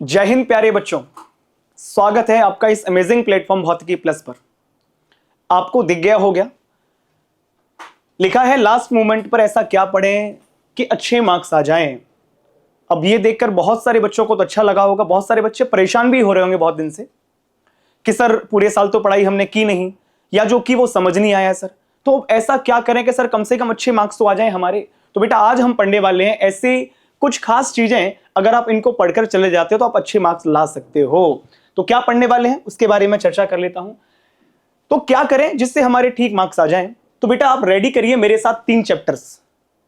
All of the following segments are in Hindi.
जय हिंद प्यारे बच्चों, स्वागत है आपका इस अमेजिंग प्लेटफॉर्म भौतिकी प्लस पर। आपको दिख गया हो गया, लिखा है लास्ट मोमेंट पर ऐसा क्या पढ़ें कि अच्छे मार्क्स आ जाएं। अब ये देखकर बहुत सारे बच्चों को तो अच्छा लगा होगा, बहुत सारे बच्चे परेशान भी हो रहे होंगे बहुत दिन से कि सर पूरे साल तो पढ़ाई हमने की नहीं, या जो कि वो समझ नहीं आया सर, तो ऐसा क्या करें कि सर कम से कम अच्छे मार्क्स तो आ जाएं हमारे। तो बेटा आज हम पढ़ने वाले हैं ऐसी कुछ खास चीजें, अगर आप इनको पढ़कर चले जाते हो तो आप अच्छे मार्क्स ला सकते हो। तो क्या पढ़ने वाले हैं उसके बारे में चर्चा कर लेता हूं। तो क्या करें जिससे हमारे ठीक मार्क्स आ जाएं। तो बेटा आप रेडी करिए मेरे साथ 3 चैप्टर्स,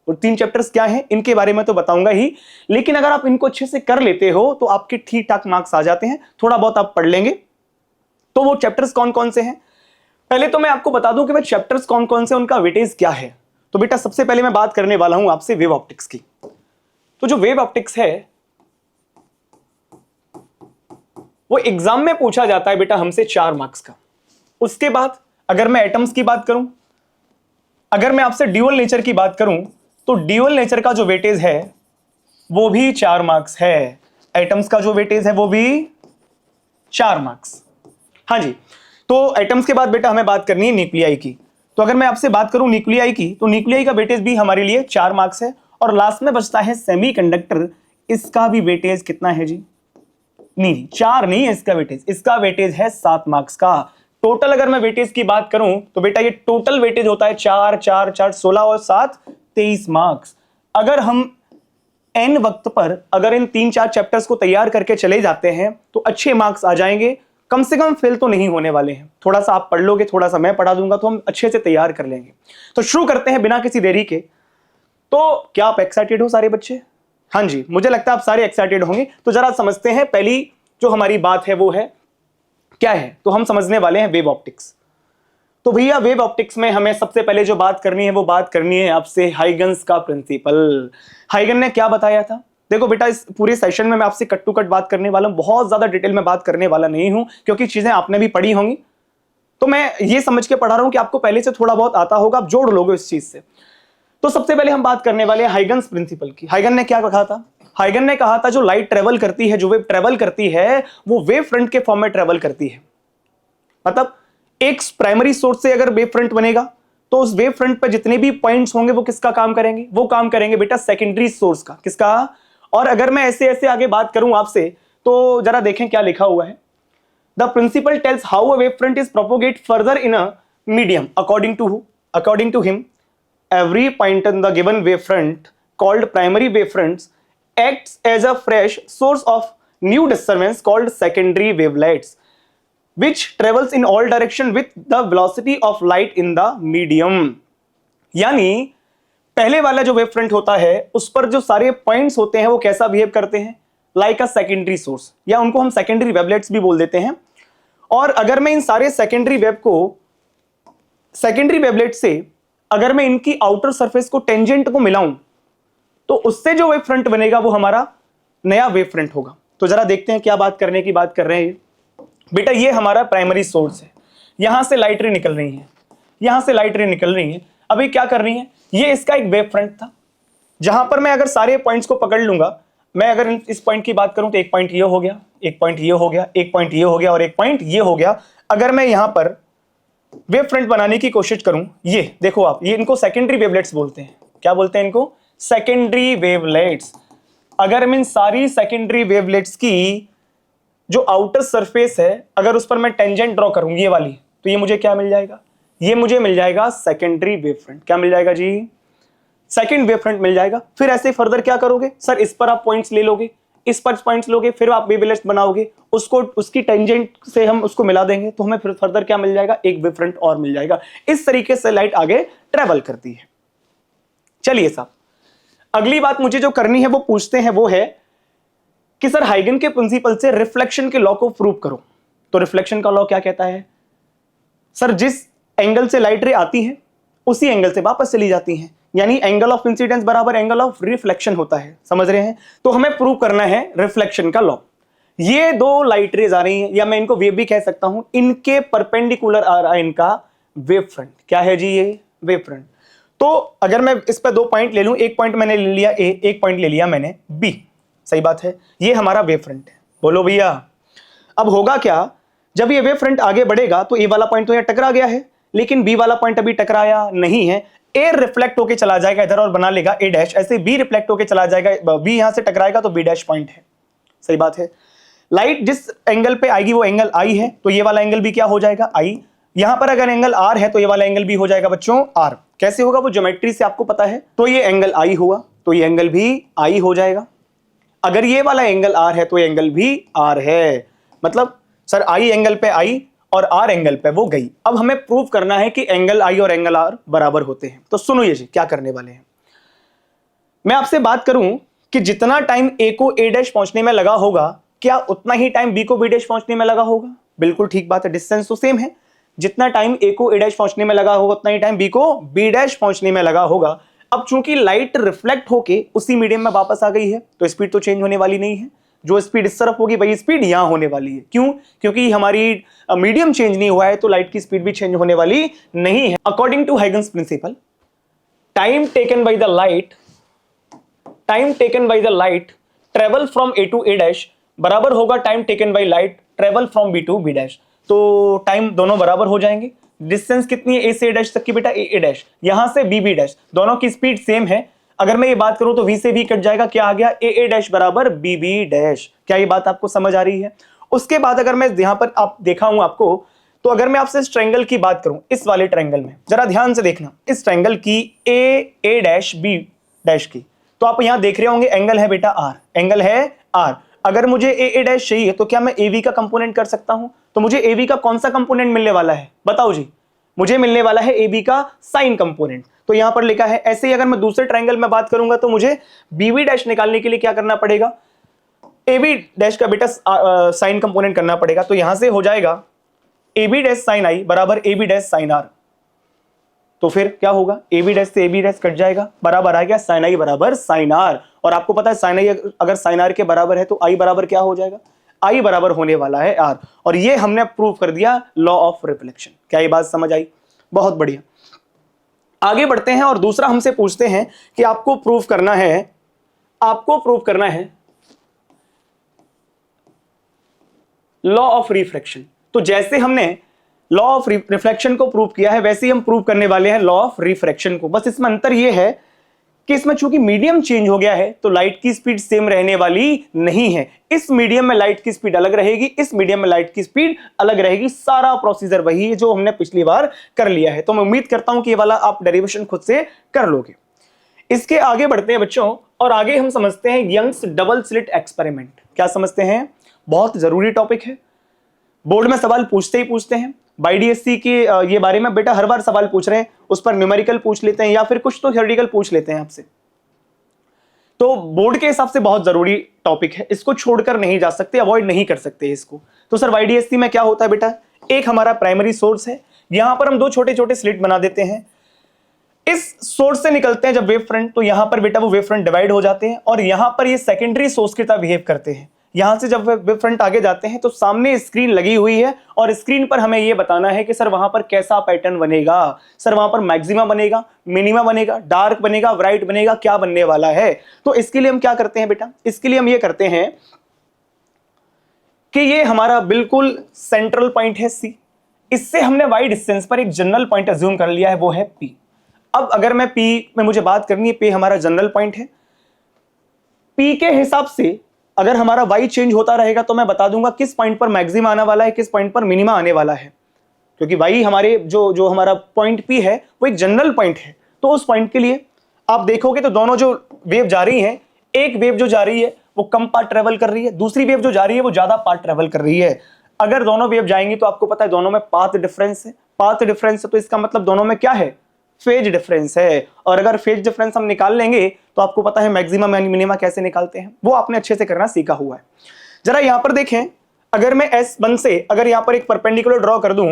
और 3 चैप्टर्स क्या हैं इनके बारे में तो बताऊंगा ही, लेकिन अगर आप इनको अच्छे से कर लेते हो तो आपके ठीक ठाक मार्क्स आ जाते हैं। थोड़ा बहुत आप पढ़ लेंगे। तो वो चैप्टर्स कौन कौन से हैं, पहले तो मैं आपको बता दूं कि भाई चैप्टर्स कौन कौन से, उनका वेटेज क्या है। तो बेटा सबसे पहले मैं बात करने वाला हूं आपसे वेव ऑप्टिक्स की। तो जो वेव ऑप्टिक्स है वो एग्जाम में पूछा जाता है बेटा हमसे 4 मार्क्स का। उसके बाद अगर मैं एटम्स की बात करूं, अगर मैं आपसे ड्यूअल नेचर की बात करूं, तो ड्यूअल नेचर का जो वेटेज है वो भी 4 मार्क्स है। एटम्स का जो वेटेज है वो भी 4 मार्क्स। हाँ जी, तो एटम्स के बाद बेटा हमें बात करनी है न्यूक्लियाई की। तो अगर मैं आपसे बात करूं न्यूक्लियाई की, तो न्यूक्लियाई का वेटेज भी हमारे लिए 4 मार्क्स है। और लास्ट में बचता है सेमीकंडक्टर, इसका भी वेटेज कितना है जी? नहीं, 4 नहीं है इसका वेटेज, इसका वेटेज है 7 मार्क्स का। टोटल अगर मैं वेटेज की बात करूं तो बेटा ये टोटल वेटेज होता है 4 4 4 16 और 7 23 मार्क्स। अगर हम एन वक्त पर अगर इन 3-4 चैप्टर्स को तैयार करके चले जाते हैं तो अच्छे मार्क्स आ जाएंगे। कम से कम फेल तो नहीं होने वाले हैं। थोड़ा सा आप पढ़ लोगे, थोड़ा सा मैं पढ़ा दूंगा, तो हम अच्छे से तैयार कर लेंगे। तो शुरू करते हैं बिना किसी देरी के। तो क्या आप एक्साइटेड हो सारे बच्चे? हाँ जी, मुझे लगता है आप सारे एक्साइटेड होंगे। तो जरा समझते हैं पहली जो हमारी बात है वो है क्या है। तो हम समझने वाले हैं वेव ऑप्टिक्स। तो भैया वेव ऑप्टिक्स में हमें सबसे पहले जो बात करनी है वो बात करनी है आपसे हाइगन्स का प्रिंसिपल। हाइगन ने क्या बताया था? देखो बेटा इस पूरे सेशन में मैं आपसे कट टू कट बात करने वाला हूं, बहुत ज्यादा डिटेल में बात करने वाला नहीं हूं क्योंकि चीजें आपने भी पढ़ी होंगी। तो मैं ये समझ के पढ़ा रहा हूं कि आपको पहले से थोड़ा बहुत आता होगा, आप जोड़ लोगे इस चीज से। तो सबसे पहले हम बात करने वाले हैं हाइगन्स प्रिंसिपल की। हाइगन ने क्या कहा था? हाइगन ने कहा था जो लाइट ट्रेवल करती है, जो वेव ट्रेवल करती है, वो वेव फ्रंट के फॉर्म में ट्रेवल करती है। मतलब एक प्राइमरी सोर्स से अगर वेव फ्रंट बनेगा तो उस वेव फ्रंट पर जितने भी पॉइंट्स होंगे वो किसका काम करेंगे? वो काम करेंगे बेटा सेकेंडरी सोर्स का। किसका? और अगर मैं ऐसे ऐसे आगे बात करूं आपसे तो जरा देखें क्या लिखा हुआ है। The principle tells how a wave front is propagate further in a medium according to him every point on the given wavefront called primary wavefronts acts as a fresh source of new disturbance called secondary wavelets which travels in all direction with the velocity of light in the medium। यानी पहले वाला जो वेवफ्रंट होता है उस पर जो सारे पॉइंट्स होते हैं वो कैसा बिहेव करते हैं? लाइक अ सेकेंडरी सोर्स, या उनको हम सेकेंडरी वेवलेट्स भी बोल देते हैं। और अगर मैं इन सारे सेकेंडरी वेव को, सेकेंडरी वेवलेट से अगर मैं इनकी आउटर सरफेस को, टेंजेंट को मिलाऊं, तो उससे जो वेव फ्रंट बनेगा वो हमारा नया वेव फ्रंट होगा। तो जरा देखते हैं क्या बात करने की बात कर रहे हैं। बेटा ये हमारा प्राइमरी सोर्स है, यहां से लाइट रे निकल रही है, यहां से लाइट रे निकल रही है। अभी क्या कर रही है? ये इसका एक वेव फ्रंट था जहां पर मैं अगर सारे पॉइंट्स को पकड़ लूंगा, मैं अगर इस पॉइंट की बात करूं तो एक पॉइंट ये हो गया, एक पॉइंट ये हो गया, एक पॉइंट ये हो गया और एक पॉइंट ये हो गया। अगर मैं यहां पर वेव फ्रंट बनाने की कोशिश करूं, ये देखो आप, ये इनको सेकेंडरी वेवलेट्स बोलते हैं। क्या बोलते हैं इनको? Secondary wavelets. अगर मैं इन सारी सेकेंडरी वेवलेट्स की जो आउटर सरफेस है अगर उस पर मैं टेंजेंट ड्रॉ करूं ये वाली, तो ये मुझे क्या मिल जाएगा? ये मुझे मिल जाएगा सेकेंडरी वेव फ्रंट। क्या मिल जाएगा जी? सेकेंड वेव फ्रंट मिल जाएगा। फिर ऐसे फर्दर क्या करोगे सर? इस पर आप पॉइंट्स ले लोगे, इस पर पॉइंट्स लोगे, फिर आप वेवलेट्स बनाओगे, उसको उसकी टेंजेंट से हम उसको मिला देंगे तो हमें फिर फर्दर क्या मिल जाएगा? एक वेव फ्रंट और मिल जाएगा। इस तरीके से लाइट आगे ट्रेवल करती है। चलिए साहब, अगली बात मुझे जो करनी है वो पूछते हैं वो है कि सर हाइगन के प्रिंसिपल से रिफ्लेक्शन के लॉ को प्रूव करो। तो रिफ्लेक्शन का लॉ क्या कहता है? सर जिस एंगल से लाइट रे आती है उसी एंगल से वापस चली जाती है, यानी एंगल ऑफ इंसिडेंस बराबर एंगल ऑफ रिफ्लेक्शन होता है। समझ रहे हैं? तो हमें प्रूव करना है रिफ्लेक्शन का लॉ। ये दो लाइट रेज आ रही हैं, या मैं इनको वेव भी कह सकता हूं, इनके परपेंडिकुलर आ रहा है इनका वेव फ्रंट। क्या है जी? ये वेव फ्रंट। तो अगर मैं इस पर 2 पॉइंट ले लूं, एक पॉइंट मैंने ले लिया ए, एक पॉइंट ले लिया मैंने बी, सही बात है, ये हमारा वेव फ्रंट है। बोलो भैया। अब होगा क्या, जब ये वेव फ्रंट आगे बढ़ेगा तो ए वाला पॉइंट तो यहाँ टकरा गया है, लेकिन बी वाला पॉइंट अभी टकराया नहीं है। ए रिफ्लेक्ट होके चला जाएगा इधर और बना लेगा ए डैश, ऐसे बी रिफ्लेक्ट होके चला जाएगा, बी यहां से टकराएगा तो बी डैश पॉइंट है। सही बात है। लाइट जिस एंगल पे आएगी वो एंगल आई है, तो ये वाला एंगल भी क्या हो जाएगा, आई। यहां पर अगर एंगल आर है तो ये वाला एंगल भी हो जाएगा बच्चों आर। कैसे होगा वो ज्योमेट्री से आपको पता है। तो ये एंगल आई हुआ तो ये एंगल भी आई हो जाएगा। अगर ये वाला एंगल आर है तो ये एंगल भी आर है। मतलब सर आई एंगल पे आई और आर एंगल पे वो गई। अब हमें प्रूव करना है कि एंगल आई और एंगल आर बराबर होते हैं। तो सुनो ये जी क्या करने वाले हैं। मैं आपसे बात करूं कि जितना टाइम ए को ए डैश पहुंचने में लगा होगा, क्या उतना ही टाइम बी को बी डैश पहुंचने में लगा होगा। बिल्कुल ठीक बात है, डिस्टेंस तो सेम है। जितना टाइम ए को ए डैश पहुंचने में लगा होगा उतना ही टाइम बी को बी डैश पहुंचने में लगा होगा। अब चूंकि लाइट रिफ्लेक्ट होके उसी मीडियम में वापस आ गई है तो स्पीड तो चेंज होने वाली नहीं है। जो स्पीड इस तरफ होगी वही स्पीड यहां होने वाली है। क्यों? क्योंकि हमारी मीडियम चेंज नहीं हुआ है तो लाइट की स्पीड भी चेंज होने वाली नहीं है। According to Huygens principle, time taken by the light travel from A to A dash बराबर होगा time taken by light travel from B to B dash. तो टाइम दोनों बराबर हो जाएंगे। डिस्टेंस कितनी है ए से ए डैश तक की बेटा, ए डैश, यहां से बी बी डैश, दोनों की स्पीड सेम है। अगर मैं ये बात करूं तो v से v कट जाएगा, क्या आ गया, ए डैश बराबर बी बी डैश। क्या ये बात आपको समझ आ रही है। उसके बाद अगर मैं यहां पर आप देखा हूं आपको, तो अगर मैं आपसे इस ट्रायंगल की बात करूं, इस वाले ट्रायंगल में जरा ध्यान से देखना, इस ट्रायंगल की ए डैश बी डैश की, तो आप यहां देख रहे होंगे एंगल है बेटा आर, एंगल है आर। अगर मुझे ए डैश चाहिए तो क्या मैं ए वी का कंपोनेंट कर सकता हूं। तो मुझे ए वी का कौन सा कंपोनेंट मिलने वाला है बताओ जी। मुझे मिलने वाला है ए बी का साइन कंपोनेंट। तो यहां पर लिखा है। ऐसे ही अगर मैं दूसरे ट्रायंगल में बात करूंगा तो मुझे बी वी डैश निकालने के लिए क्या करना पड़ेगा, ए बी डैश का बेटा साइन कंपोनेंट करना पड़ेगा। तो यहां से हो जाएगा A B dash sine i बराबर A B dash sine r. तो फिर क्या होगा, ए बी डैश से ए बी डैश कट जाएगा, बराबर आ गया साइन आई बराबर साइन आर। और आपको पता है साइन आई अगर साइन आर के बराबर है तो आई बराबर क्या हो जाएगा, आई बराबर होने वाला है आर। और ये हमने प्रूव कर दिया लॉ ऑफ रिफ्लेक्शन। क्या ये बात समझ आई, बहुत बढ़िया। आगे बढ़ते हैं और दूसरा हमसे पूछते हैं कि आपको प्रूव करना है लॉ ऑफ रिफ्रैक्शन। तो जैसे हमने लॉ ऑफ रिफ्लेक्शन को प्रूव किया है वैसे ही हम प्रूव करने वाले हैं लॉ ऑफ रिफ्रैक्शन को। बस इसमें अंतर यह है कि इसमें चूंकि मीडियम चेंज हो गया है तो लाइट की स्पीड सेम रहने वाली नहीं है। इस मीडियम में लाइट की स्पीड अलग रहेगी, इस मीडियम में लाइट की स्पीड अलग रहेगी। सारा प्रोसीजर वही है जो हमने पिछली बार कर लिया है। तो मैं उम्मीद करता हूं कि ये वाला आप डेरिवेशन खुद से कर लोगे। इसके आगे बढ़ते हैं बच्चों और आगे हम समझते हैं यंग्स डबल स्लिट एक्सपेरिमेंट। क्या समझते हैं, बहुत जरूरी टॉपिक है, बोर्ड में सवाल पूछते ही पूछते हैं। बाईडीएससी के ये बारे में बेटा हर बार सवाल पूछ रहे हैं, उस पर न्यूमेरिकल पूछ लेते हैं या फिर कुछ तो थ्योरेटिकल पूछ लेते हैं आपसे। तो बोर्ड के हिसाब से बहुत जरूरी टॉपिक है, इसको छोड़कर नहीं जा सकते, अवॉइड नहीं कर सकते इसको। तो सर वाईडीएससी में क्या होता है बेटा, एक हमारा प्राइमरी सोर्स है, यहां पर हम दो छोटे छोटे स्लिट बना देते हैं। इस सोर्स से निकलते हैं जब वेव फ्रंट, तो यहां पर बेटा वो वेव फ्रंट डिवाइड हो जाते हैं और यहां पर ये सेकेंडरी सोर्स की तरह बिहेव करते हैं। यहां से जब वेव फ्रंट आगे जाते हैं तो सामने स्क्रीन लगी हुई है और स्क्रीन पर हमें यह बताना है कि सर वहां पर कैसा पैटर्न बनेगा, सर वहां पर मैक्सिमा बनेगा, मिनिमा बनेगा, डार्क बनेगा, ब्राइट बनेगा, क्या बनने वाला है। तो इसके लिए हम क्या करते हैं बेटा, इसके लिए हम ये करते हैं कि ये हमारा बिल्कुल सेंट्रल पॉइंट है सी, इससे हमने वाई डिस्टेंस पर एक जनरल पॉइंट अज्यूम कर लिया है, वो है पी। अब अगर मैं पी में मुझे बात करनी है, पी हमारा जनरल पॉइंट है, पी के हिसाब से अगर हमारा वाई चेंज होता रहेगा तो मैं बता दूंगा किस पॉइंट पर मैक्सिमा आने वाला है, किस पॉइंट पर मिनिमा आने वाला है। क्योंकि वाई हमारे जो हमारा पॉइंट पी है वो एक जनरल पॉइंट है। तो उस पॉइंट के लिए आप देखोगे तो दोनों जो वेव जा रही है, एक वेव जो जा रही है वो कम पार्ट ट्रेवल कर रही है, दूसरी वेव जो जा रही है वो ज्यादा पार्ट ट्रेवल कर रही है। अगर दोनों वेव जाएंगी तो आपको पता है दोनों में पाथ डिफरेंस है, पाथ डिफरेंस है तो इसका मतलब दोनों में क्या है, फेज डिफरेंस है। और अगर फेज डिफरेंस हम निकाल लेंगे तो आपको पता है मैक्सिमा मिनिमा कैसे निकालते हैं, वो आपने अच्छे से करना सीखा हुआ है। जरा यहां पर देखें, अगर मैं S1 से अगर यहां पर एक परपेंडिकुलर ड्रॉ कर दूं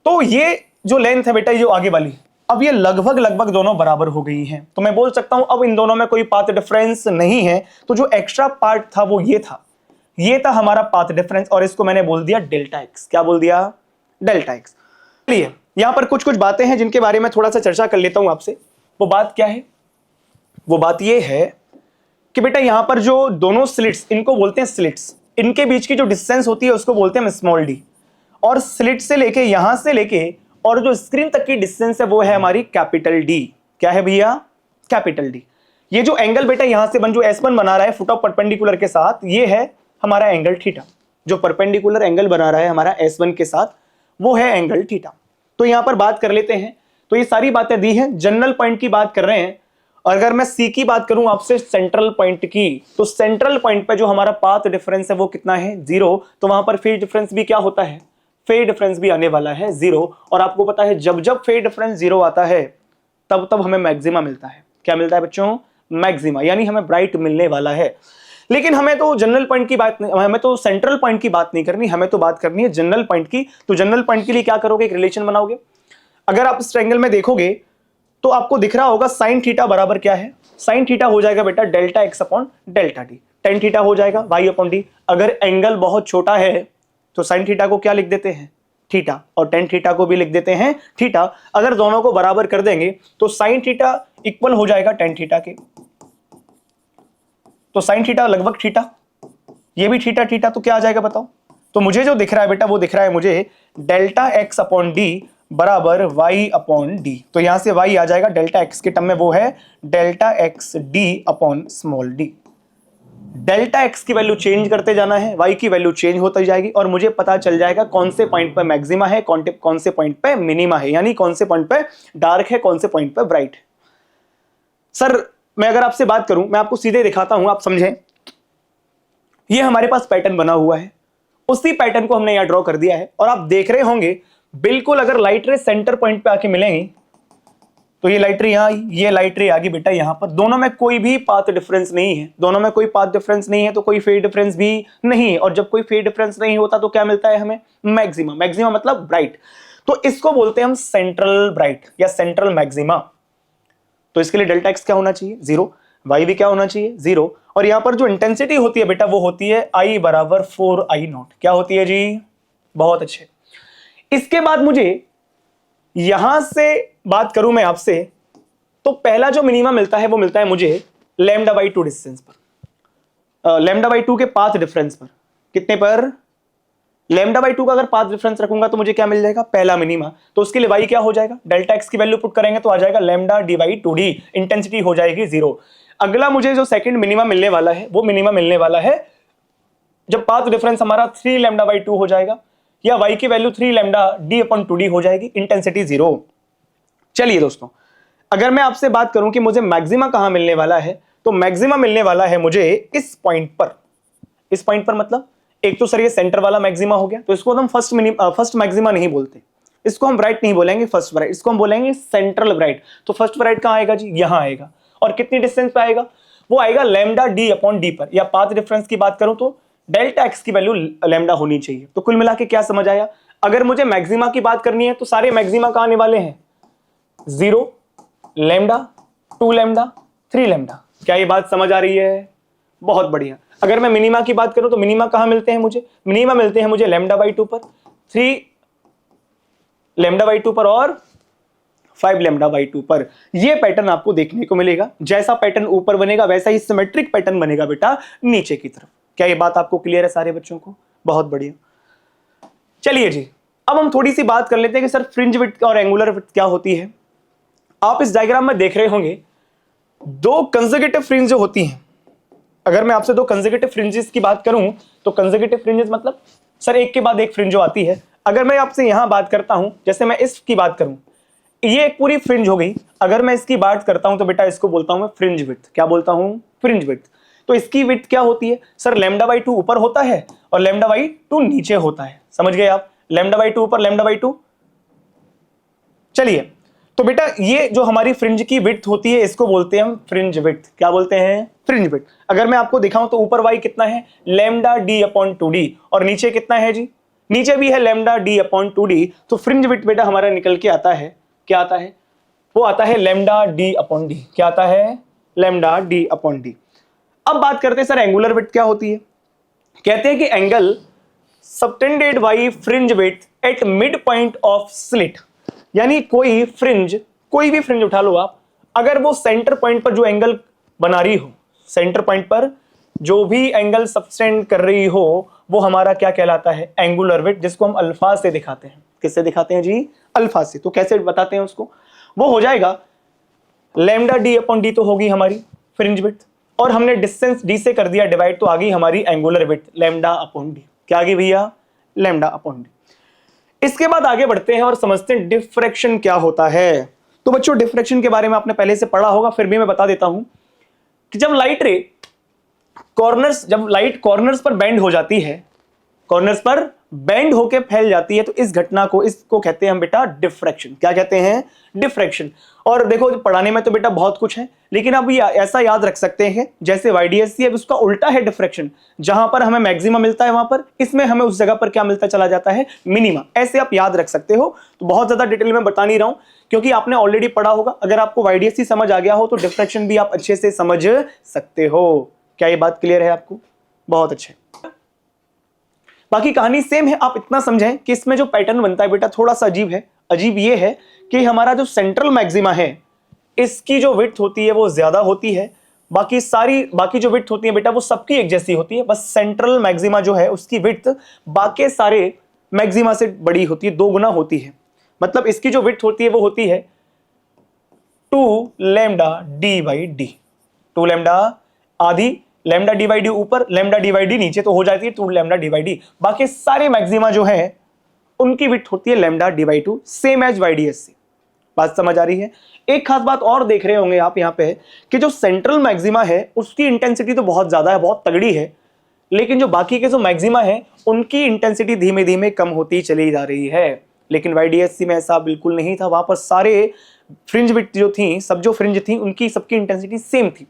तो ये जो लेंथ है बेटा, ये जो आगे वाली, अब ये लगभग दोनों बराबर हो गई हैं। तो मैं बोल सकता हूं अब इन दोनों में कोई पाथ डिफरेंस नहीं है। तो जो एक्स्ट्रा पार्ट था वो ये था हमारा पाथ डिफरेंस और इसको मैंने बोल दिया डेल्टा एक्स। क्या बोल दिया, डेल्टा एक्स। चलिए यहां पर कुछ बातें हैं जिनके बारे में थोड़ा सा चर्चा कर लेता हूं आपसे। वो बात क्या है, वो बात ये है कि बेटा यहां पर जो दोनों स्लिट्स, इनको बोलते हैं स्लिट्स, इनके बीच की जो डिस्टेंस होती है उसको बोलते हैं स्मॉल डी, और स्लिट से लेके यहां से लेके और जो स्क्रीन तक की डिस्टेंस है वो है हमारी कैपिटल डी। क्या है भैया? Capital D. ये जो एंगल बेटा यहां से जो S1 बना रहा है फुट ऑफ परपेंडिकुलर के साथ, ये है हमारा एंगल थीटा। जो परपेंडिकुलर एंगल बना रहा है हमारा S1 के साथ वो है एंगल थीटा। तो यहां पर बात कर लेते हैं। तो ये सारी बातें दी हैं, जनरल पॉइंट की बात कर रहे हैं। और अगर मैं सी की बात करूं आपसे, सेंट्रल पॉइंट की, तो सेंट्रल पॉइंट पे जो हमारा पाथ डिफरेंस है वो कितना है? 0। तो वहां पर फेज डिफरेंस भी क्या होता है? फेज डिफरेंस भी आने वाला है 0। और आपको पता है जब जब फेज डिफरेंस 0 आता है तब तब हमें मैक्सिमा मिलता है। क्या मिलता है बच्चों? मैक्सिमा, यानी हमें ब्राइट मिलने वाला है। लेकिन हमें तो जनरल पॉइंट की बात नहीं, हमें तो सेंट्रल पॉइंट की बात नहीं करनी, हमें तो बात करनी है जनरल पॉइंट की। तो जनरल पॉइंट के लिए क्या करोगे? एक रिलेशन बनाओगे। अगर आप इस ट्रायंगल में देखोगे तो आपको दिख रहा होगा साइन थीटा बराबर क्या है? साइन थीटा हो जाएगा बेटा delta x upon delta D. Tan theta हो जाएगा वाई अपॉन डी। अगर एंगल बहुत छोटा है तो साइन थीटा को क्या लिख देते हैं? थीटा, और टेन थीटा को भी लिख देते हैं थीटा। अगर दोनों को बराबर कर देंगे तो साइन थीटा इक्वल हो जाएगा टेन थीटा के। तो साइन थीटा लगभग थीटा, ये भी थीटा थीटा, तो क्या आ जाएगा बताओ? तो मुझे जो दिख रहा है बेटा वो दिख रहा है मुझे डेल्टा एक्स अपॉन डी बराबर वाई अपॉन डी। तो यहां से वाई आ जाएगा डेल्टा एक्स के टर्म में, वो है delta x D upon small D. Delta x की वैल्यू चेंज करते जाना है, वाई की वैल्यू चेंज होती जाएगी, और मुझे पता चल जाएगा कौन से पॉइंट पे मैक्सिमा है, कौन से पॉइंट पे मिनिमा है, यानी कौन से पॉइंट पे डार्क है, कौन से पॉइंट पे ब्राइट है। सर मैं अगर आपसे बात करूं, मैं आपको सीधे दिखाता हूं, आप समझें। ये हमारे पास पैटर्न बना हुआ है, उसी पैटर्न को हमने यहां ड्रॉ कर दिया है, और आप देख रहे होंगे बिल्कुल अगर लाइट रे सेंटर पॉइंट पे आके मिलेंगी तो ये लाइट रे यहां आई, ये लाइट रे आ गई बेटा यहां पर। दोनों में कोई भी पाथ डिफरेंस नहीं है, दोनों में कोई पाथ डिफरेंस नहीं है तो कोई फेज डिफरेंस भी नहीं है, और जब कोई फेज डिफरेंस नहीं होता तो क्या मिलता है हमें? मैक्सिमा। मैक्सिमा मतलब ब्राइट। तो इसको बोलते हैं हम सेंट्रल ब्राइट या सेंट्रल मैक्सिमा। तो इसके लिए डेल्टा एक्स क्या होना चाहिए? 0। वाई भी क्या होना चाहिए? 0। और यहां पर जो इंटेंसिटी होती है बेटा वो होती है I बराबर 4I0। क्या होती है जी? बहुत अच्छे। इसके बाद मुझे यहां से बात करूं मैं आपसे, तो पहला जो मिनिमम मिलता है वो मिलता है मुझे लैम्डा बाई 2 डिस्टेंस पर, लैम्डा बाई 2 के पाथ डिफरेंस पर। कितने पर? लैम्डा बाई 2 का अगर पाथ डिफरेंस रखूंगा तो मुझे क्या मिल जाएगा? पहला मिनिमा। तो उसके लिए वाई क्या हो जाएगा? डेल्टा एक्स की वैल्यू पुट करेंगे तो आ जाएगा lambda D by 2 D. Intensity हो जाएगी 0। अगला मुझे जो सेकंड मिनिमा मिलने वाला है वो मिनिमा मिलने वाला है जब पाथ डिफरेंस हमारा 3 लैम्डा बाई 2 हो जाएगा, या y की value 3 lambda D upon 2d हो जाएगी, इंटेंसिटी 0। चलिए दोस्तों, अगर मैं आपसे बात करूं कि मुझे मैक्सिमा कहां मिलने वाला है, तो मैक्सिमा मिलने वाला है मुझे इस पॉइंट पर। इस पॉइंट पर मतलब एक तो सर ये सेंटर वाला मैक्सिमा हो गया, तो इसको हम फर्स्ट मैक्सिमा नहीं बोलते, इसको हम ब्राइट नहीं बोलेंगे फर्स्ट ब्राइट, इसको हम बोलेंगे सेंट्रल ब्राइट। तो फर्स्ट ब्राइट कहां आएगा जी? यहां आएगा। और कितनी डिस्टेंस पे आएगा? वो आएगा लैम्डा डी अपॉन डी पर। या पाथ डिफरेंस की बात करूं तो डेल्टा एक्स की वैल्यू लैम्डा होनी चाहिए। तो कुल मिला के क्या समझ आया? अगर मुझे मैक्सिमा की बात करनी है तो सारे मैक्सिमा कहां आने वाले हैं? 0, लैम्डा, 2 लैम्डा, 3 लैम्डा। क्या ये बात समझ आ रही है? बहुत बढ़िया। अगर मैं मिनिमा की बात करूं तो मिनिमा कहां मिलते हैं मुझे? मिनिमा मिलते हैं मुझे लैम्डा बाई 2 पर, 3 लैम्डा बाई 2 पर और 5 लैम्डा बाई 2 पर। यह पैटर्न आपको देखने को मिलेगा। जैसा पैटर्न ऊपर बनेगा वैसा ही सिमेट्रिक पैटर्न बनेगा बेटा नीचे की तरफ। क्या ये बात आपको क्लियर है सारे बच्चों को? बहुत बढ़िया। चलिए जी, अब हम थोड़ी सी बात कर लेते हैं कि सर फ्रिंज विड्थ और एंगुलर विड्थ क्या होती है। आप इस डायग्राम में देख रहे होंगे दो कंसेक्यूटिव फ्रिंज जो होती हैं। अगर मैं आपसे दो कंसेक्यूटिव फ्रिंजेस की बात करूं तो कंसेक्यूटिव फ्रिंजेस मतलब सर एक के बाद एक फ्रिंज जो आती है। अगर मैं आपसे यहां बात करता हूं, जैसे मैं इसकी बात करूं, ये एक पूरी फ्रिंज हो गई। अगर मैं इसकी बात करता हूं तो बेटा इसको बोलता हूं मैं फ्रिंज विड्थ। क्या बोलता हूं? Fringe width. तो इसकी विड्थ क्या होती है? सर लैम्डा बाई 2 ऊपर होता है और लैम्डा बाई 2 नीचे होता है। समझ गए आप? लैम्डा बाई 2 ऊपर, लैम्डा बाई 2। चलिए, तो बेटा ये जो हमारी फ्रिंज की विड्थ होती है इसको बोलते हैं हम फ्रिंज विड्थ। क्या बोलते हैं? Fringe width. अगर मैं आपको दिखाऊं तो ऊपर वाई कितना है? Lambda D upon 2d। और नीचे कितना है जी? नीचे भी है लैम्डा डी अपॉन 2d। तो फ्रिंज विड्थ बेटा हमारा निकल के आता है, क्या आता है? वो आता है लैम्डा डी अपॉन डी। क्या आता है? Lambda D upon D. अब बात करते हैं सर एंगुलर विड्थ क्या होती है। कहते हैं कि angle subtended by fringe width at mid point of slit. यानी कोई फ्रिंज, कोई भी फ्रिंज उठा लो आप, अगर वो सेंटर पॉइंट पर जो एंगल बना रही हो, सेंटर पॉइंट पर जो भी एंगल सबटेंड कर रही हो वो हमारा क्या कहलाता है, एंगुलर विड्थ, जिसको हम अल्फा से दिखाते हैं। किससे दिखाते हैं जी, अल्फा से। तो कैसे बताते हैं उसको, वो हो जाएगा लैम्डा डी अपॉन डी तो होगी हमारी फ्रिंज विड्थ, और हमने डिस्टेंस डी से कर दिया डिवाइड, तो आ गई हमारी angular width lambda upon D. क्या आ गई भैया, लैम्डा अपॉन डी। इसके बाद आगे बढ़ते हैं और समझते हैं डिफ्रैक्शन क्या होता है। तो बच्चों डिफ्रैक्शन के बारे में आपने पहले से पढ़ा होगा, फिर भी मैं बता देता हूं कि जब लाइट कॉर्नर्स पर बेंड हो जाती है, कॉर्नर्स पर बेंड होके फैल जाती है, तो इस घटना को, इसको कहते हैं हम बेटा डिफ्रैक्शन। क्या कहते हैं, डिफ्रैक्शन। और देखो पढ़ाने में तो बेटा बहुत कुछ है, लेकिन अब ऐसा याद रख सकते हैं जैसे YDSC है उसका उल्टा है डिफ्रैक्शन, जहां पर हमें मैक्सिमा मिलता है वहां पर, इसमें हमें उस जगह पर क्या मिलता चला जाता है, मिनिमा। ऐसे आप याद रख सकते हो। तो बहुत ज्यादा डिटेल में बता नहीं रहा हूं क्योंकि आपने ऑलरेडी पढ़ा होगा। अगर आपको YDSC समझ आ गया हो तो डिफ्रैक्शन भी आप अच्छे से समझ सकते हो। क्या ये बात क्लियर है आपको, बहुत अच्छे। बाकी कहानी सेम है, आप इतना समझें कि इसमें जो पैटर्न बनता है बेटा थोड़ा सा अजीब है। अजीब ये है कि हमारा जो सेंट्रल मैक्सिमा है इसकी जो विड्थ होती है वो ज्यादा होती है, बाकी जो विड्थ होती है बेटा वो सबकी एक जैसी होती है, बस सेंट्रल मैक्सिमा जो है उसकी विड्थ बाकी सारे मैक्सिमा से बड़ी होती है, 2 गुना होती है। मतलब इसकी जो विड्थ होती है वो होती है 2 lambda D by D. 2 lambda, आधी लैम्डा डी बाई डी ऊपर, लैम्डा डी बाई डी नीचे, तो हो जाती है 2 लैम्डा डी बाई डी। बाकी सारे मैक्सिमा जो है उनकी विड्थ होती है lambda D by 2, same as YDSC। बात समझ आ रही है। एक खास बात और देख रहे होंगे आप यहाँ पे कि जो सेंट्रल मैक्सिमा है उसकी इंटेंसिटी तो बहुत ज्यादा है, बहुत तगड़ी है, लेकिन जो बाकी के जो मैक्सिमा है उनकी इंटेंसिटी धीमे धीमे कम होती चली जा रही है। लेकिन YDSC में ऐसा बिल्कुल नहीं था, वहां पर सारे फ्रिंज विड्थ जो थी, सब जो फ्रिंज थी उनकी सबकी इंटेंसिटी सेम थी।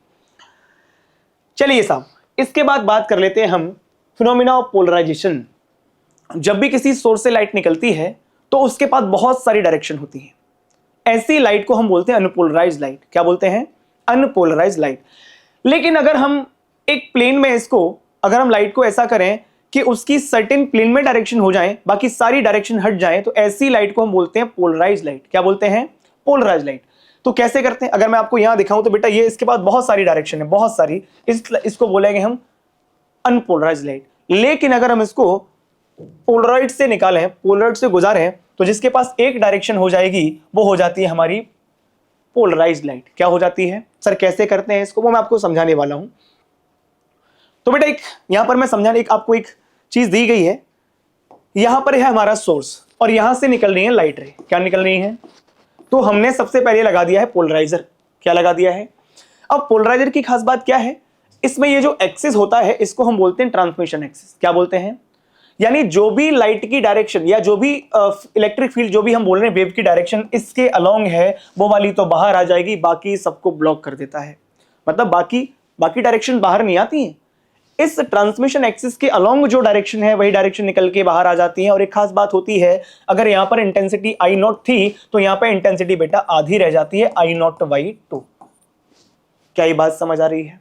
चलिए साहब, इसके बाद बात कर लेते हैं हम फिनोमिना ऑफ पोलराइजेशन। जब भी किसी सोर्स से लाइट निकलती है तो उसके पास बहुत सारी डायरेक्शन होती है। ऐसी लाइट को हम बोलते हैं अनपोलराइज्ड लाइट। क्या बोलते हैं, अनपोलराइज्ड लाइट। लेकिन अगर हम एक प्लेन में अगर हम लाइट को ऐसा करें कि उसकी सर्टेन प्लेन में डायरेक्शन हो जाए, बाकी सारी डायरेक्शन हट जाए, तो ऐसी लाइट को हम बोलते हैं पोलराइज्ड लाइट। क्या बोलते हैं, पोलराइज्ड लाइट। तो कैसे करते हैं, अगर मैं आपको यहां दिखाऊं तो बेटा ये इसके पास बहुत सारी डायरेक्शन है, बहुत सारी, इसको बोलेंगे हम अनपोलराइज्ड लाइट। लेकिन अगर हम इसको पोलराइड से निकालें, पोलराइड से गुजारें, तो जिसके पास एक डायरेक्शन हो जाएगी वो हो जाती है हमारी पोलराइज्ड लाइट। क्या हो जाती है सर, कैसे करते हैं इसको, वो मैं आपको समझाने वाला हूं। तो बेटा यहां पर मैं समझाने आपको एक चीज दी गई है। यहां पर है हमारा सोर्स और यहां से निकल रही है लाइट रे। क्या निकल रही है, तो हमने सबसे पहले लगा दिया है पोलराइजर। क्या लगा दिया है, अब पोलराइजर की खास बात क्या है, इसमें ये जो एक्सिस होता है इसको हम बोलते हैं ट्रांसमिशन एक्सिस। क्या बोलते हैं, यानी जो भी लाइट की डायरेक्शन या जो भी इलेक्ट्रिक फील्ड जो भी हम बोल रहे हैं वेव की डायरेक्शन इसके अलोंग है, वो वाली तो बाहर आ जाएगी, बाकी सबको ब्लॉक कर देता है। मतलब बाकी डायरेक्शन बाहर नहीं आती हैं, इस ट्रांसमिशन एक्सिस के अलोंग जो डायरेक्शन है वही डायरेक्शन निकल के बाहर आ जाती है। और एक खास बात होती है, अगर यहां पर इंटेंसिटी I0 थी तो यहां पर इंटेंसिटी बेटा आधी रह जाती है, I0/2। क्या ये बात समझ आ रही है,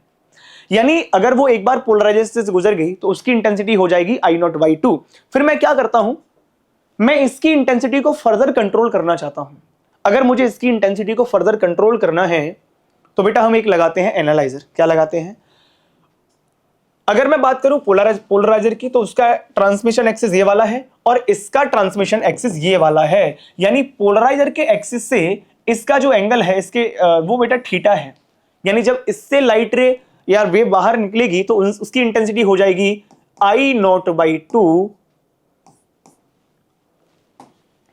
यानी अगर वो एक बार पोलराइजेशन से गुजर गई तो उसकी इंटेंसिटी हो जाएगी I0/2। फिर मैं क्या करता हूं, मैं इसकी इंटेंसिटी को फर्दर कंट्रोल करना चाहता हूं। अगर मुझे इसकी इंटेंसिटी को फर्दर कंट्रोल करना है तो बेटा हम एक लगाते हैं एनालाइजर। क्या लगाते हैं, अगर मैं बात करूं पोलराइजर की तो उसका ट्रांसमिशन एक्सिस ये वाला है और इसका ट्रांसमिशन एक्सिस ये वाला है। यानी पोलराइजर के एक्सिस से इसका जो एंगल है इसके वो बेटा थीटा है। यानी जब इससे लाइट रे या वेव बाहर निकलेगी तो उसकी इंटेंसिटी हो जाएगी I0/2,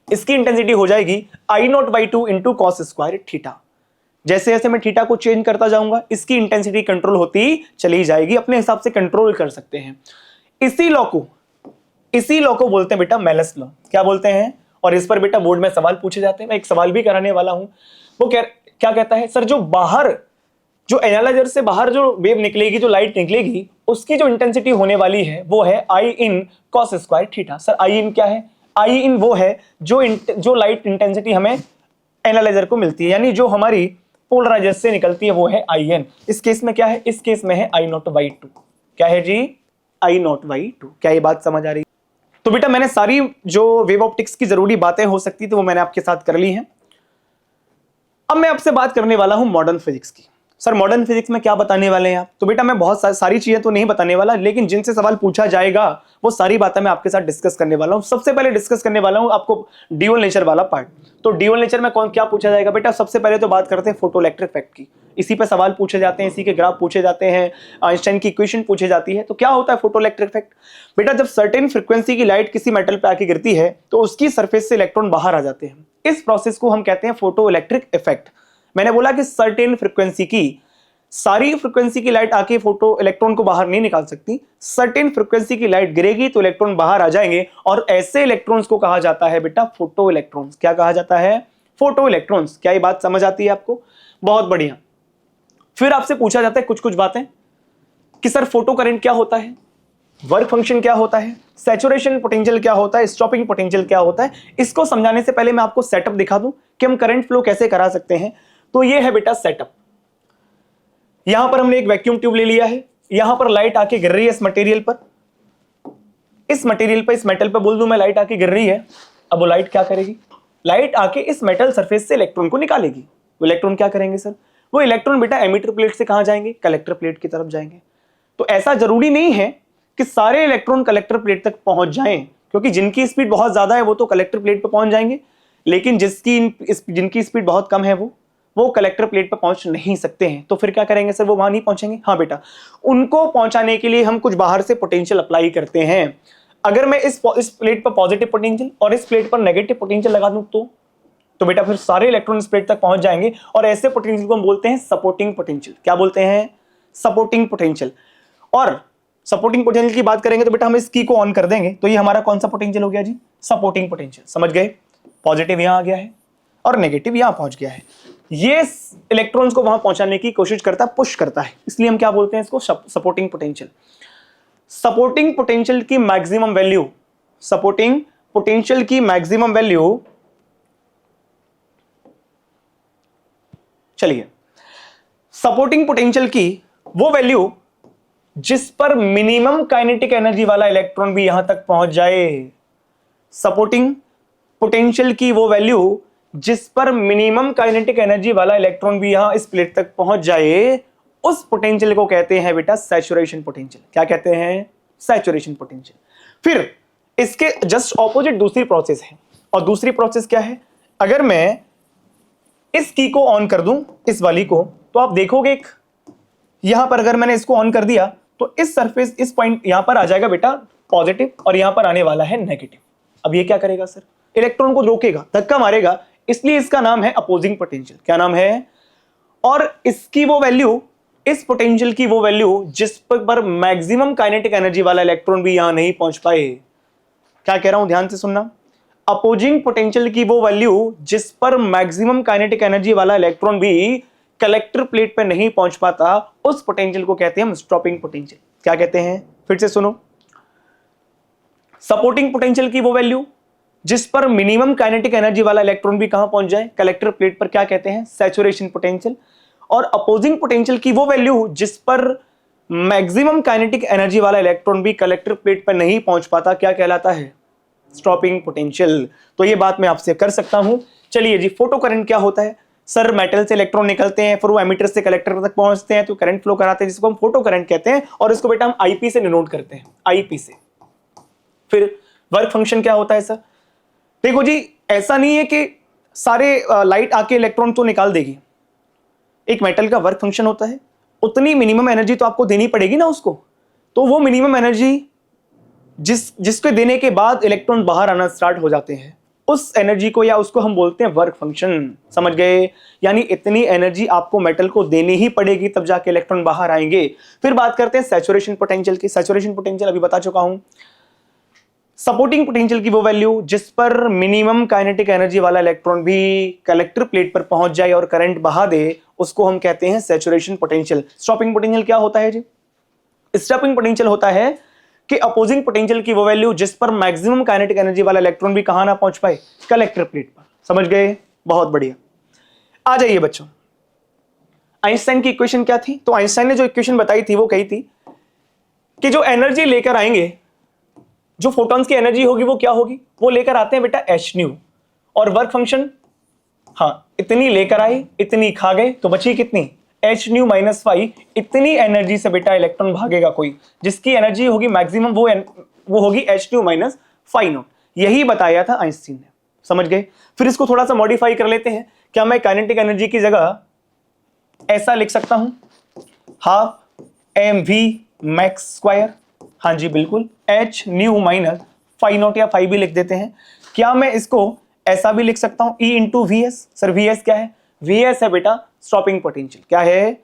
इसकी इंटेंसिटी हो जाएगी I0/2 into cos square theta. जैसे जैसे मैं थीटा को चेंज करता जाऊंगा इसकी इंटेंसिटी कंट्रोल होती चली जाएगी, अपने हिसाब से कंट्रोल कर सकते हैं। इसी लॉ को बोलते हैं बेटा मेलस लॉ। क्या बोलते हैं, और इस पर बेटा बोर्ड में सवाल पूछे जाते हैं, मैं एक सवाल भी कराने वाला हूं। वो क्या कहता है सर, जो एनालाइजर से बाहर जो वेव निकलेगी, जो लाइट निकलेगी, उसकी जो इंटेंसिटी होने वाली है वो है I in cos square theta. Sir I in क्या है, I in वो है जो लाइट इंटेंसिटी हमें एनालाइजर को मिलती है, यानी जो हमारी पोलराइजर से निकलती है वो है IN। इस केस में क्या है, इस केस में है I0/2। क्या है जी, I0/2। क्या ये बात समझ आ रही, तो बेटा मैंने सारी जो वेव ऑप्टिक्स की जरूरी बातें हो सकती थी वो मैंने आपके साथ कर ली हैं। अब मैं आपसे बात करने वाला हूं मॉडर्न फिजिक्स की। सर मॉडर्न फिजिक्स में क्या बताने वाले हैं आप? तो बेटा मैं बहुत सारी चीजें तो नहीं बताने वाला, लेकिन जिनसे सवाल पूछा जाएगा वो सारी बातें मैं आपके साथ डिस्कस करने वाला हूं। सबसे पहले डिस्कस करने वाला हूं आपको ड्यूअल नेचर वाला पार्ट। तो ड्यूअल नेचर में कौन क्या पूछा जाएगा बेटा? सबसे पहले तो बात करते हैं फोटोइलेक्ट्रिक इफेक्ट की। इसी पे सवाल पूछे जाते हैं, इसी के ग्राफ पूछे जाते हैं, आइंस्टाइन की इक्वेशन पूछे जाती है। तो क्या होता है फोटोइलेक्ट्रिक इफेक्ट? बेटा जब सर्टेन फ्रीक्वेंसी की लाइट किसी मेटल पे आके गिरती है तो उसकी सरफेस से इलेक्ट्रॉन बाहर आ जाते हैं। इस प्रोसेस को हम कहते हैं फोटोइलेक्ट्रिक इफेक्ट। मैंने बोला कि सर्टेन फ्रीक्वेंसी की, सारी फ्रीक्वेंसी की लाइट आके फोटो इलेक्ट्रॉन को बाहर नहीं निकाल सकती। सर्टेन फ्रीक्वेंसी की लाइट गिरेगी तो इलेक्ट्रॉन बाहर आ जाएंगे, और ऐसे इलेक्ट्रॉन्स को कहा जाता है बेटा फोटो इलेक्ट्रॉन्स। क्या कहा जाता है? Photo electrons. क्या ये बात समझ आती है आपको? बहुत बढ़िया। फिर आपसे पूछा जाता है कुछ कुछ बातें कि सर फोटो करंट क्या होता है, वर्क फंक्शन क्या होता है, सैचुरेशन पोटेंशियल क्या होता है, स्टॉपिंग पोटेंशियल क्या होता है। इसको समझाने से पहले मैं आपको सेटअप दिखा दूं कि हम करंट फ्लो कैसे करा सकते हैं। तो ये है बेटा सेटअप। यहां पर हमने एक वैक्यूम ट्यूब ले लिया है, यहां पर लाइट आके गिर रही है इस मटेरियल पर, इस मटेरियल पर, इस मेटल पर बोल दूं मैं लाइट आके गिर रही है। अब वो लाइट क्या करेगी? लाइट आके इस मेटल सरफेस से इलेक्ट्रॉन को निकालेगी। वो इलेक्ट्रॉन क्या करेंगे सर? वो इलेक्ट्रॉन बेटा एमिटर प्लेट से कहां जाएंगे? कलेक्टर प्लेट की तरफ जाएंगे। तो ऐसा जरूरी नहीं है कि सारे इलेक्ट्रॉन कलेक्टर प्लेट तक पहुंच जाएं, क्योंकि जिनकी स्पीड बहुत ज्यादा है वो तो कलेक्टर प्लेट पर पहुंच जाएंगे, लेकिन जिनकी स्पीड बहुत कम है वो कलेक्टर प्लेट पर पहुंच नहीं सकते हैं। तो फिर क्या करेंगे सर? वो वहां नहीं पहुंचेंगे। हाँ बेटा, उनको पहुंचाने के लिए हम कुछ बाहर से पोटेंशियल अप्लाई करते हैं। अगर मैं इस प्लेट पर पॉजिटिव पोटेंशियल और इस प्लेट पर नेगेटिव पोटेंशियल लगा दूं तो बेटा फिर सारे इलेक्ट्रॉन इस प्लेट तक पहुंच जाएंगे, और ऐसे पोटेंशियल को हम बोलते हैं सपोर्टिंग पोटेंशियल। क्या बोलते हैं? Supporting potential. और सपोर्टिंग पोटेंशियल की बात करेंगे तो बेटा हम इस की को ऑन कर देंगे तो ये हमारा कौन सा पोटेंशियल हो गया जी? Supporting potential. समझ गए? पॉजिटिव यहां आ गया है और नेगेटिव यहां पहुंच गया है। ये इलेक्ट्रॉन्स को वहां पहुंचाने की कोशिश करता है, पुश करता है, इसलिए हम क्या बोलते हैं इसको? Supporting potential. सपोर्टिंग पोटेंशियल की मैक्सिमम वैल्यू, सपोर्टिंग पोटेंशियल की मैक्सिमम वैल्यू, चलिए, सपोर्टिंग पोटेंशियल की वो वैल्यू जिस पर मिनिमम काइनेटिक एनर्जी वाला इलेक्ट्रॉन भी यहां तक पहुंच जाए। सपोर्टिंग पोटेंशियल की वो वैल्यू जिस पर मिनिमम काइनेटिक एनर्जी वाला इलेक्ट्रॉन भी यहां इस प्लेट तक पहुंच जाए, उस पोटेंशियल को कहते हैं बेटा सैचुरेशन पोटेंशियल। क्या कहते हैं? Saturation potential. फिर इसके जस्ट ऑपोजिट दूसरी प्रोसेस है, और दूसरी प्रोसेस क्या है? अगर मैं इस की को ऑन कर दूं, इस वाली को, तो आप देखोगे यहां पर अगर मैंने इसको ऑन कर दिया तो इस सरफेस, इस पॉइंट यहां पर आ जाएगा बेटा पॉजिटिव, और यहां पर आने वाला है नेगेटिव। अब ये क्या करेगा सर? इलेक्ट्रॉन को रोकेगा, धक्का मारेगा, इसलिए इसका नाम है अपोजिंग पोटेंशियल। क्या नाम है? और इसकी वो वैल्यू, इस पोटेंशियल की वो वैल्यू जिस पर मैक्सिमम काइनेटिक एनर्जी वाला इलेक्ट्रॉन भी यहां नहीं पहुंच पाए। क्या कह रहा हूं, ध्यान से सुनना। अपोजिंग पोटेंशियल की वो वैल्यू जिस पर मैक्सिमम काइनेटिक एनर्जी वाला इलेक्ट्रॉन भी कलेक्टर प्लेट पे नहीं पहुंच पाता, उस पोटेंशियल को कहते हैं हम स्टॉपिंग पोटेंशियल। क्या कहते हैं? फिर से सुनो। सपोर्टिंग पोटेंशियल की वो वैल्यू जिस पर मिनिमम काइनेटिक एनर्जी वाला इलेक्ट्रॉन भी कहां पहुंच जाए? कलेक्टर प्लेट पर। क्या कहते हैं? Saturation potential. और अपोजिंग पोटेंशियल की वो वैल्यू जिस पर मैक्सिमम काइनेटिक एनर्जी वाला इलेक्ट्रॉन भी कलेक्टर प्लेट पर नहीं पहुंच पाता, क्या कहलाता है? Stopping potential. तो ये बात मैं आपसे कर सकता हूं। चलिए जी, फोटो करंट क्या होता है? सर मेटल से इलेक्ट्रॉन निकलते हैं, फिर वो एमिटर से कलेक्टर तक पहुंचते हैं तो करंट फ्लो कराते हैं, जिसको हम फोटो करंट कहते हैं, और इसको बेटा हम आईपी से डिनोट करते हैं, आईपी से। फिर वर्क फंक्शन क्या होता है सर? देखो जी, ऐसा नहीं है कि सारे लाइट आके इलेक्ट्रॉन तो निकाल देगी। एक मेटल का वर्क फंक्शन होता है, उतनी मिनिमम एनर्जी तो आपको देनी पड़ेगी ना उसको। तो वो मिनिमम एनर्जी जिसके देने के बाद इलेक्ट्रॉन बाहर आना स्टार्ट हो जाते हैं, उस एनर्जी को या उसको हम बोलते हैं वर्क फंक्शन। समझ गए? यानी इतनी एनर्जी आपको मेटल को देनी ही पड़ेगी तब जाके इलेक्ट्रॉन बाहर आएंगे। फिर बात करते हैं सैचुरेशन पोटेंशियल की। सैचुरेशन पोटेंशियल अभी बता चुका हूं। सपोर्टिंग पोटेंशियल की वो वैल्यू जिस पर मिनिमम काइनेटिक एनर्जी वाला इलेक्ट्रॉन भी कलेक्टर प्लेट पर पहुंच जाए और करंट बहा दे, उसको हम कहते हैं सैचुरेशन पोटेंशियल। स्टॉपिंग पोटेंशियल क्या होता है जी? स्टॉपिंग पोटेंशियल होता है कि अपोजिंग पोटेंशियल की वो वैल्यू जिस पर मैक्सिमम काइनेटिक एनर्जी वाला इलेक्ट्रॉन भी कहां ना पहुंच पाए? कलेक्टर प्लेट पर। समझ गए? बहुत बढ़िया। आ जाइए बच्चों, आइंस्टाइन की इक्वेशन क्या थी? तो आइंस्टाइन ने जो इक्वेशन बताई थी वो कही थी कि जो एनर्जी लेकर आएंगे, जो फोटॉन्स की एनर्जी होगी वो क्या होगी? वो लेकर आते हैं बेटा एच न्यू, और वर्क फंक्शन, हाँ, इतनी लेकर आए, इतनी खा गए, तो बची कितनी? एच न्यू माइनस फाइव, इतनी एनर्जी से बेटा इलेक्ट्रॉन भागेगा कोई, जिसकी एनर्जी होगी मैक्सिमम, वो होगी H nu minus five not. यही बताया था आइंस्टीन ने, समझ गए। फिर इसको थोड़ा सा मॉडिफाई कर लेते हैं। क्या मैं काइनेटिक एनर्जी की जगह ऐसा लिख सकता हूं, half m v max square, हाँ जी बिल्कुल, h nu minus five naught, या फाइव भी लिख देते हैं। क्या मैं इसको ऐसा भी लिख सकता हूं, E into V S. Sir V S क्या है? वी एस है बेटा स्टॉपिंग पोटेंशियल। क्या है?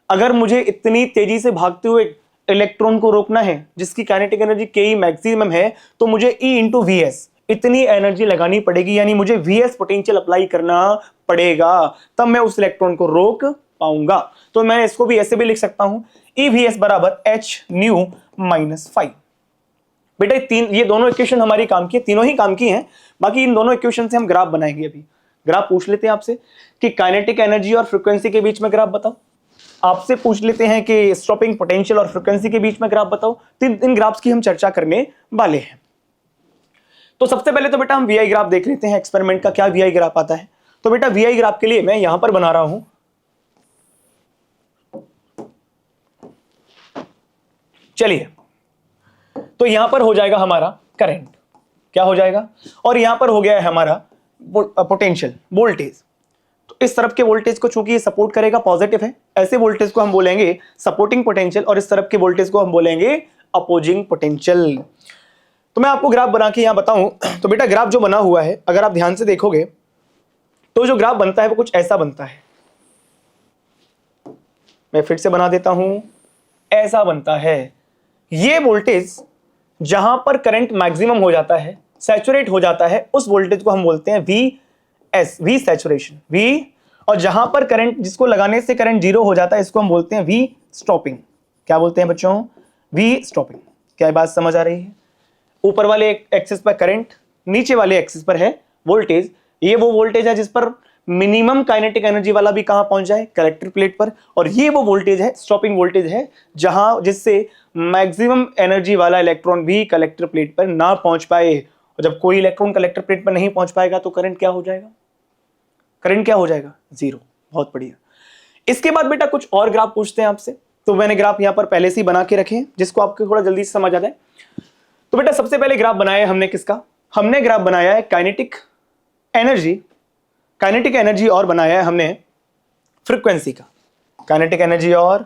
अगर मुझे इतनी तेजी से भागते हुए इलेक्ट्रॉन को रोकना है जिसकी काइनेटिक एनर्जी के मैक्सिमम है, तो मुझे ई इंटू वी एस इतनी एनर्जी लगानी पड़ेगी, यानी मुझे वी एस पोटेंशियल अप्लाई करना पड़ेगा, तब मैं उस इलेक्ट्रॉन को रोक पाऊंगा। तो मैं इसको भी ऐसे भी लिख सकता हूं, ई वी एस बराबर एच न्यू माइनस फाइव। बेटा ये दोनों इक्वेशन हमारी काम की है, तीनों ही काम की हैं। बाकी इन दोनों इक्वेशन से हम ग्राफ बनाएंगे। अभी ग्राफ पूछ लेते हैं आपसे कि काइनेटिक एनर्जी और फ्रीक्वेंसी के बीच में ग्राफ बताओ। आपसे पूछ लेते हैं कि स्टॉपिंग पोटेंशियल और फ्रीक्वेंसी के बीच में ग्राफ बताओ। इन ग्राफ्स की हम चर्चा करने वाले हैं। तो सबसे पहले तो बेटा हम वीआई ग्राफ देख लेते हैं, एक्सपेरिमेंट का क्या वीआई ग्राफ आता है। तो बेटा वीआई ग्राफ के लिए मैं यहां पर बना रहा हूं, चलिए। तो यहां पर हो जाएगा हमारा करंट, क्या हो जाएगा, और यहां पर हो गया है हमारा पोटेंशियल वोल्टेज। तो इस तरफ के वोल्टेज को चूंकि ये सपोर्ट करेगा, पॉजिटिव है, ऐसे वोल्टेज को हम बोलेंगे सपोर्टिंग पोटेंशियल, और इस तरफ के वोल्टेज को हम बोलेंगे अपोजिंग पोटेंशियल। तो मैं आपको ग्राफ बना के यहां बताऊं, तो बेटा ग्राफ जो बना हुआ है, अगर आप ध्यान से देखोगे तो जो ग्राफ बनता है वो कुछ ऐसा बनता है। मैं फिर से बना देता हूं, ऐसा बनता है। ये वोल्टेज जहां पर करंट मैक्सिमम हो जाता है, सैचुरेट हो जाता है, उस वोल्टेज को हम बोलते हैं V S, V saturation, V. और जहां पर करंट, जिसको लगाने से करंट जीरो हो जाता है, इसको हम बोलते हैं वी स्टॉपिंग। क्या बोलते हैं बच्चों? V stopping. क्या बात समझ आ रही है? ऊपर वाले एक्सिस पर करंट, नीचे वाले एक्सिस पर है वोल्टेज। ये वो वोल्टेज है जिस पर मिनिमम काइनेटिक एनर्जी वाला भी कहां पहुंच जाए, कलेक्टर प्लेट पर। और ये वो वोल्टेज है, स्टॉपिंग वोल्टेज है, जहां जिससे मैक्सिमम एनर्जी वाला इलेक्ट्रॉन भी कलेक्टर प्लेट पर ना पहुंच पाए। और जब कोई इलेक्ट्रॉन कलेक्टर प्लेट पर नहीं पहुंच पाएगा तो करंट क्या हो जाएगा? करंट क्या हो जाएगा? जीरो। बहुत बढ़िया। इसके बाद बेटा कुछ और ग्राफ पूछते हैं आपसे। तो मैंने ग्राफ यहां पर पहले से ही बना के रखे हैं, जिसको आपको थोड़ा जल्दी से समझ आ जाए। तो बेटा सबसे पहले ग्राफ बनाया है हमने किसका? हमने ग्राफ बनाया है काइनेटिक एनर्जी, और बनाया है हमने फ्रीक्वेंसी का। काइनेटिक एनर्जी और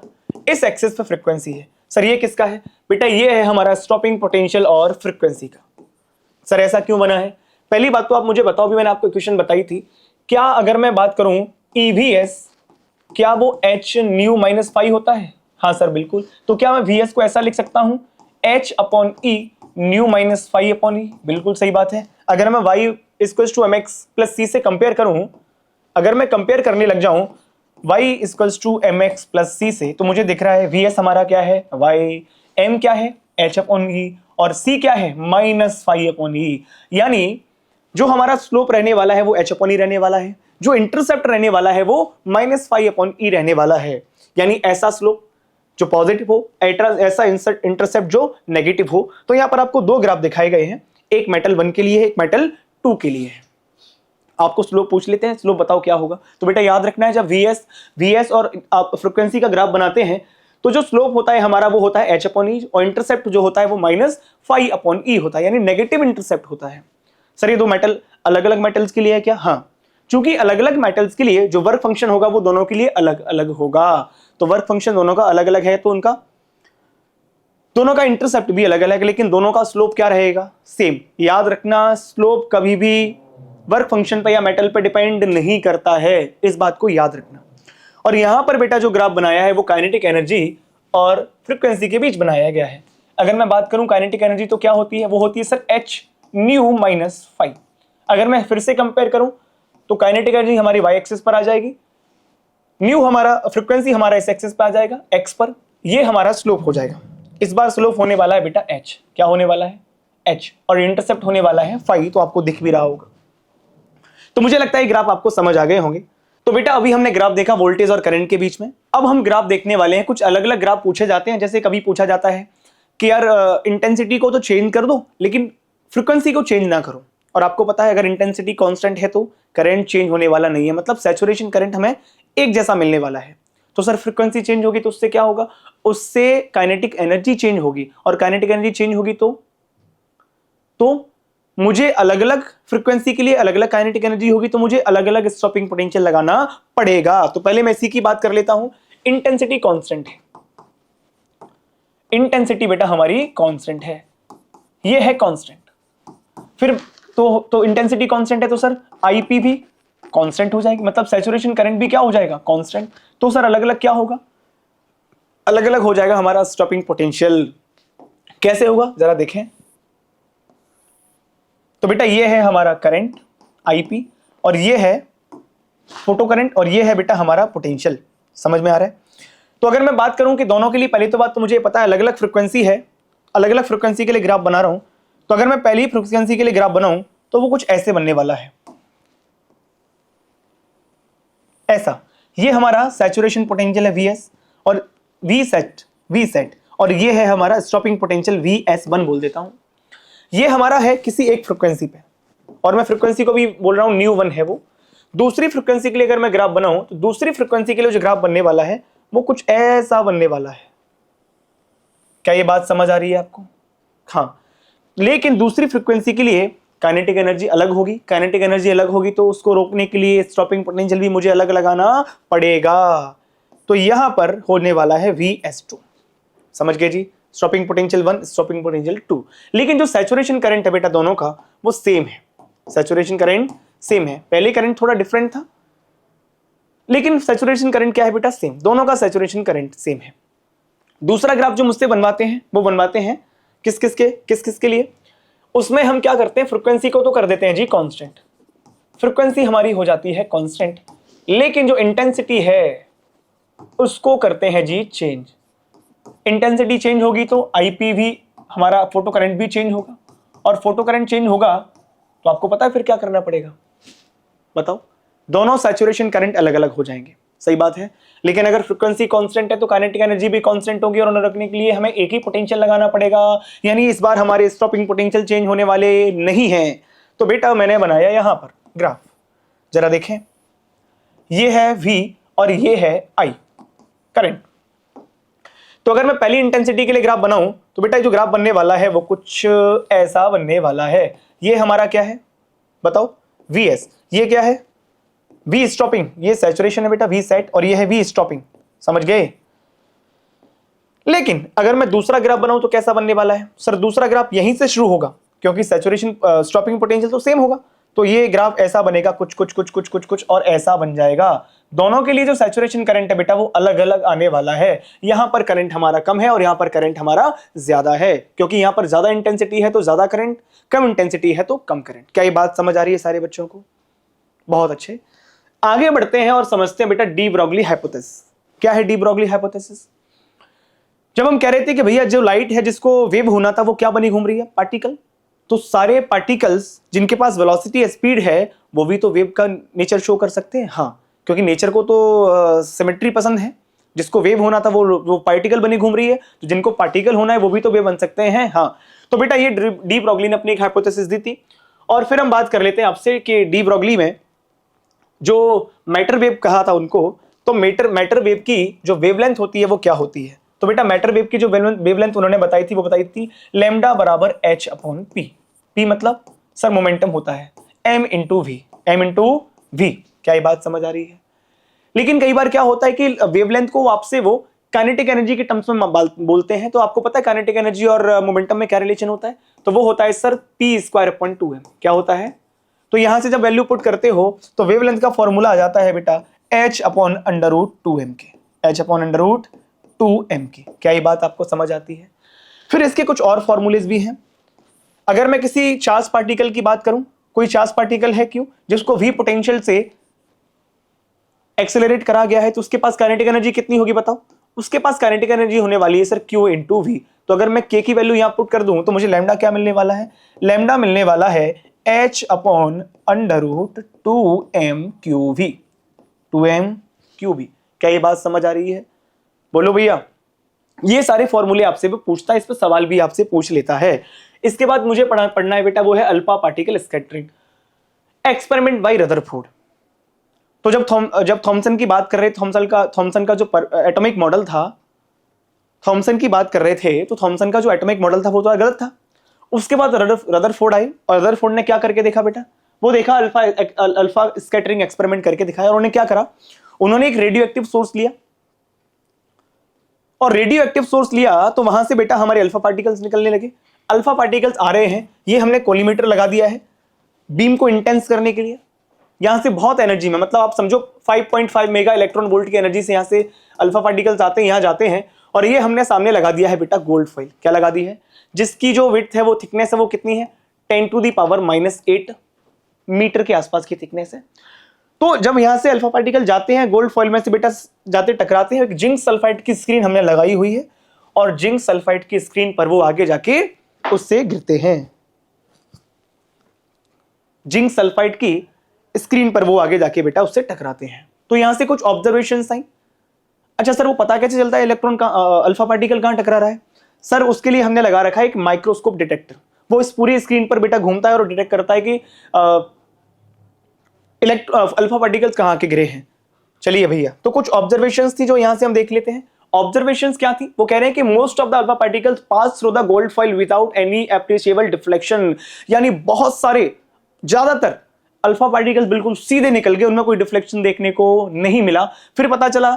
इस एक्सिस पे फ्रीक्वेंसी है। सर ये किसका है? बेटा ये है हमारा स्टॉपिंग पोटेंशियल और फ्रीक्वेंसी का। सर ऐसा क्यों बना है? पहली बात तो आप मुझे बताओ, भी मैंने आपको इक्वेशन बताई थी, क्या अगर मैं बात करूं ईवीएस, क्या वो एच न्यू माइनस फाइव होता है? हाँ सर बिल्कुल। तो क्या मैं वीएस को ऐसा लिख सकता हूं, H upon E nu minus five upon E? बिल्कुल सही बात है। अगर मैं Y equals to M X plus C से कंपेयर करूं, अगर मैं कंपेयर करने लग जाऊं y equals to M X plus C से, तो मुझे दिख रहा है वी एस हमारा क्या है, y, m क्या है, h अपॉन ई, और c क्या है, माइनस फाइव अपॉन ई। यानी जो हमारा स्लोप रहने वाला है वो h अपॉन ई रहने वाला है, जो इंटरसेप्ट रहने वाला है वो माइनस फाइव अपॉन ई रहने वाला है। यानी ऐसा स्लोप जो पॉजिटिव हो, ऐसा इंटरसेप्ट जो नेगेटिव हो। तो यहां पर आपको दो ग्राफ दिखाए गए हैं, एक मेटल 1 के लिए है, एक मेटल 2 के लिए है। आपको स्लोप पूछ लेते हैं, स्लोप बताओ क्या होगा। तो बेटा याद रखना है, जब वीएस और आप फ्रीक्वेंसी का ग्राफ बनाते हैं तो जो स्लोप होता है हमारा वो होता है h अपॉन ई, और इंटरसेप्ट जो होता है वो माइनस फाइव अपॉन ई होता है, यानी नेगेटिव इंटरसेप्ट होता है। सर ये दो मेटल अलग अलग मेटल्स के लिए है क्या? हाँ, चूंकि अलग अलग मेटल्स के लिए जो वर्क फंक्शन होगा वो दोनों के लिए अलग अलग होगा। तो वर्क फंक्शन दोनों का अलग अलग है, तो उनका दोनों का इंटरसेप्ट भी अलग अलग है, लेकिन दोनों का स्लोप क्या रहेगा? सेम। याद रखना, स्लोप कभी भी वर्क फंक्शन पर या मेटल पर डिपेंड नहीं करता है, इस बात को याद रखना। और यहां पर बेटा जो ग्राफ बनाया है वो काइनेटिक एनर्जी और फ्रीक्वेंसी के बीच बनाया गया है। अगर मैं बात करूं काइनेटिक एनर्जी तो क्या होती है? वो होती है sir H nu minus five. अगर मैं फिर से कंपेयर करूं तो काइनेटिक एनर्जी हमारी वाई एक्सिस पर आ जाएगी, न्यू हमारा फ्रीक्वेंसी हमारा इस एक्सिस पर आ जाएगा, एक्स पर। ये हमारा स्लोप हो जाएगा। इस बार स्लोप होने वाला है बेटा एच। क्या होने वाला है? एच। और इंटरसेप्ट होने वाला है फाइव, तो आपको दिख भी रहा होगा। तो मुझे लगता है ग्राफ आपको समझ आ गए होंगे। तो बेटा अभी हमने ग्राफ देखा वोल्टेज और करंट के बीच में। अब हम ग्राफ देखने वाले हैं, कुछ अलग अलग ग्राफ पूछे जाते हैं। जैसे कभी पूछा जाता है कि यार इंटेंसिटी को तो चेंज कर दो लेकिन फ्रीक्वेंसी को चेंज ना करो। और आपको पता है अगर इंटेंसिटी कांस्टेंट है तो करंट चेंज होने वाला नहीं है, मतलब सैचुरेशन करंट हमें एक जैसा मिलने वाला है। तो सर फ्रीक्वेंसी चेंज होगी तो उससे क्या होगा, उससे काइनेटिक एनर्जी चेंज होगी, और काइनेटिक एनर्जी चेंज होगी तो मुझे अलग अलग फ्रीक्वेंसी के लिए अलग अलग काइनेटिक एनर्जी होगी, तो मुझे अलग अलग स्टॉपिंग पोटेंशियल लगाना पड़ेगा। तो पहले मैं इसी की बात कर लेता हूं। इंटेंसिटी कांस्टेंट है, इंटेंसिटी बेटा हमारी कांस्टेंट है, ये है कांस्टेंट। फिर तो इंटेंसिटी कांस्टेंट है तो सर आईपी भी कांस्टेंट हो जाएगी, मतलब सैचुरेशन करंट भी क्या हो जाएगा, कांस्टेंट। तो सर अलग अलग क्या होगा, अलग अलग हो जाएगा हमारा स्टॉपिंग पोटेंशियल। कैसे होगा जरा देखें। तो बेटा ये है हमारा करंट आईपी, और ये है फोटो करंट, और ये है बेटा हमारा पोटेंशियल। समझ में आ रहा है। तो अगर मैं बात करूं कि दोनों के लिए, पहली तो बात तो मुझे पता है अलग अलग फ्रीक्वेंसी है, अलग अलग फ्रीक्वेंसी के लिए ग्राफ बना रहा हूं। तो अगर मैं पहली फ्रीक्वेंसी के लिए ग्राफ बनाऊं तो वो कुछ ऐसे बनने वाला है, ऐसा। ये हमारा सैचुरेशन पोटेंशियल है Vs, और वी सेट, और ये है हमारा स्टॉपिंग पोटेंशियल Vs1 बोल देता हूं। ये हमारा है किसी एक फ्रीक्वेंसी पे, और मैं फ्रीक्वेंसी को भी बोल रहा हूं न्यू1 है वो। दूसरी फ्रीक्वेंसी के लिए अगर मैं ग्राफ बनाऊं तो दूसरी फ्रीक्वेंसी के लिए जो ग्राफ बनने वाला है वो कुछ ऐसा बनने वाला है। क्या ये बात समझ आ रही है आपको? हाँ। लेकिन दूसरी फ्रीक्वेंसी के लिए काइनेटिक एनर्जी अलग होगी, काइनेटिक एनर्जी अलग होगी तो उसको रोकने के लिए स्टॉपिंग पोटेंशियल भी मुझे अलग लगाना पड़ेगा। तो यहां पर होने वाला है Vs2। समझ गए जी? Stopping potential 1, stopping potential 2। लेकिन जो सैचुरेशन करंट है बेटा दोनों का वो सेम है, सैचुरेशन करंट सेम है। पहले करंट थोड़ा डिफरेंट था, लेकिन सैचुरेशन करंट क्या है बेटा, सेम। दोनों का सैचुरेशन करंट सेम है। दूसरा ग्राफ जो मुझसे बनवाते हैं वो बनवाते हैं किस किस के लिए, उसमें हम क्या करते हैं, फ्रीक्वेंसी को तो कर देते हैं जी कांस्टेंट, फ्रीक्वेंसी हमारी हो जाती है कांस्टेंट, लेकिन जो इंटेंसिटी है उसको करते हैं जी चेंज। इंटेंसिटी चेंज होगी तो आईपी भी हमारा फोटो करंट भी चेंज होगा, और फोटो करंट चेंज होगा तो आपको पता है फिर क्या करना पड़ेगा, बताओ। दोनों सैचुरेशन करंट अलग अलग हो जाएंगे, सही बात है। लेकिन अगर फ्रीक्वेंसी कांस्टेंट है तो काइनेटिक एनर्जी भी कांस्टेंट होगी, और उन्हें रखने के लिए हमें एक ही पोटेंशियल लगाना पड़ेगा। यानी इस बार हमारे स्टॉपिंग पोटेंशियल चेंज होने वाले नहीं हैं। तो बेटा मैंने बनाया यहां पर ग्राफ, जरा देखें। ये है V और ये है I करंट। तो अगर मैं पहली इंटेंसिटी के लिए ग्राफ बनाऊं तो बेटा जो ग्राफ बनने वाला है वो कुछ ऐसा बनने वाला है। ये हमारा क्या है बताओ, Vs। ये क्या है, V स्टॉपिंग, ये सैचुरेशन है बेटा V सेट, और ये है V स्टॉपिंग। समझ गए? लेकिन अगर मैं दूसरा ग्राफ बनाऊं तो कैसा बनने वाला है सर, दूसरा ग्राफ यहीं से शुरू होगा क्योंकि सैचुरेशन स्टॉपिंग पोटेंशियल तो सेम होगा। तो ये ग्राफ ऐसा बनेगा कुछ और ऐसा बन जाएगा। दोनों के लिए जो सैचुरेशन करंट है बेटा वो अलग अलग आने वाला है। यहां पर करंट हमारा कम है और यहां पर करंट हमारा ज्यादा है, क्योंकि यहां पर ज्यादा इंटेंसिटी है तो ज्यादा करंट, कम इंटेंसिटी है तो कम करंट। क्या ये बात समझ आ रही है सारे बच्चों को? बहुत अच्छे। आगे बढ़ते हैं और समझते हैं बेटा डी ब्रॉगली हाइपोथेसिस। क्या है डी ब्रॉगली हाइपोथेसिस? जब हम कह रहे थे कि भैया जो लाइट है जिसको वेव होना था वो क्या बनी घूम रही है, पार्टिकल। तो सारे पार्टिकल्स जिनके पास वेलोसिटी स्पीड है वो भी तो वेव का नेचर शो कर सकते हैं। हाँ, क्योंकि नेचर को तो सिमेट्री पसंद है। जिसको वेव होना था वो पार्टिकल बनी घूम रही है, तो जिनको पार्टिकल होना है वो भी तो वेव बन सकते हैं। हाँ, तो बेटा ये डी ब्रॉगली ने अपनी एक हाइपोथेसिस दी थी। और फिर हम बात कर लेते हैं आपसे कि डी ब्रॉगली में जो मैटर वेव कहा था उनको, तो मैटर वेव की जो वेवलेंथ होती है वो क्या होती है। तो बेटा मैटर वेव की जो वेवलेंथ उन्होंने बताई थी वो बताई थी लैम्डा बराबर h/p। p मतलब सर मोमेंटम होता है m इंटू v। क्या ये बात समझ आ रही है? लेकिन कई बार क्या होता है कि वेवलेंथ को आपसे वो काइनेटिक एनर्जी के टर्म्स में बोलते हैं। तो आपको पता है काइनेटिक एनर्जी और मोमेंटम में क्या रिलेशन होता है? तो वो होता है सर p²/2m। क्या होता है? तो यहां से जब वैल्यू पुट करते हो तो वेवलेंथ का फॉर्मूला आ जाता है बेटा h/√2m के, h/√2m के। क्या ये बात आपको समझ आती है? फिर इसके कुछ और फॉर्मूलेज भी हैं। अगर मैं किसी चार्ज पार्टिकल की बात करूं, कोई चार्ज पार्टिकल है क्यों जिसको v पोटेंशियल से एक्सेलरेट करा गया है, तो उसके पास काइनेटिक एनर्जी कितनी होगी बताओ? उसके पास काइनेटिक एनर्जी होने वाली है सर q इंटू वी। तो अगर मैं k की वैल्यू यहां पुट कर दूं तो मुझे लैम्डा क्या मिलने वाला है? लैम्डा मिलने वाला है h/√2m⁴ क्या ये बात समझ आ रही है? बोलो भैया। ये सारे फॉर्मूले आपसे भी पूछता है, इस पर सवाल भी आपसे पूछ लेता है। इसके बाद मुझे पढ़ना है बेटा वो है alpha particle scattering, experiment by Rutherford. तो जब थॉमसन की बात कर रहे, थॉमसन का जो एटॉमिक मॉडल था, थॉमसन की बात कर रहे थे, तो थॉमसन का जो एटॉमिक मॉडल था वो तो गलत था। उसके बाद रदरफोर्ड आए, और रदरफोर्ड ने क्या करके देखा बेटा, वो देखा अल्फा स्कैटरिंग एक्सपेरिमेंट करके दिखाया। और उन्होंने क्या करा, उन्होंने एक रेडियो एक्टिव सोर्स लिया, और रेडियो एक्टिव सोर्स लिया तो वहां से बेटा हमारे अल्फा पार्टिकल्स निकलने लगे। अल्फा पार्टिकल्स आ रहे हैं, ये हमने कोलिमेटर लगा दिया है बीम को इंटेंस करने के लिए। यहां से बहुत एनर्जी में, मतलब आप समझो 5.5 मेगा इलेक्ट्रॉन वोल्ट की एनर्जी से यहां से अल्फा पार्टिकल्स आते हैं, यहां जाते हैं, और ये हमने सामने लगा दिया है बेटा गोल्ड फॉइल। क्या लगा दी है, जिसकी जो विड्थ है, वो थिकनेस है, वो कितनी है, 10⁻⁻8 मीटर के आसपास की थिकनेस है। तो जब यहां से अल्फा पार्टिकल जाते हैं गोल्ड फॉइल में से बेटा, जाते टकराते हैं, एक जिंक सल्फाइड की स्क्रीन हमने लगाई हुई है, और जिंक सल्फाइड की स्क्रीन पर वो आगे जाके उससे गिरते हैं। जिंक सल्फाइड की स्क्रीन पर वो आगे जाके बेटा उससे टकराते हैं। तो यहां से कुछ ऑब्जर्वेशंस आई। अच्छा सर, वो पता कैसे चलता है इलेक्ट्रॉन का अल्फा पार्टिकल कहां टकरा रहा है? सर, उसके लिए हमने लगा रखा है एक माइक्रोस्कोप डिटेक्टर। वो इस पूरी स्क्रीन पर बेटा घूमता है और डिटेक्ट करता है कि अल्फा पार्टिकल्स कहां के गिरे हैं। चलिए भैया, तो कुछ ऑब्जर्वेशंस थी जो यहां से हम देख लेते हैं। ऑब्जर्वेशंस क्या थी, वो कह रहे हैं कि most of the alpha particles pass through the gold foil without any appreciable deflection, यानी बहुत सारे, ज्यादातर अल्फा पार्टिकल्स बिल्कुल सीधे निकल गए, उनमें कोई डिफ्लेक्शन देखने को नहीं मिला। फिर पता चला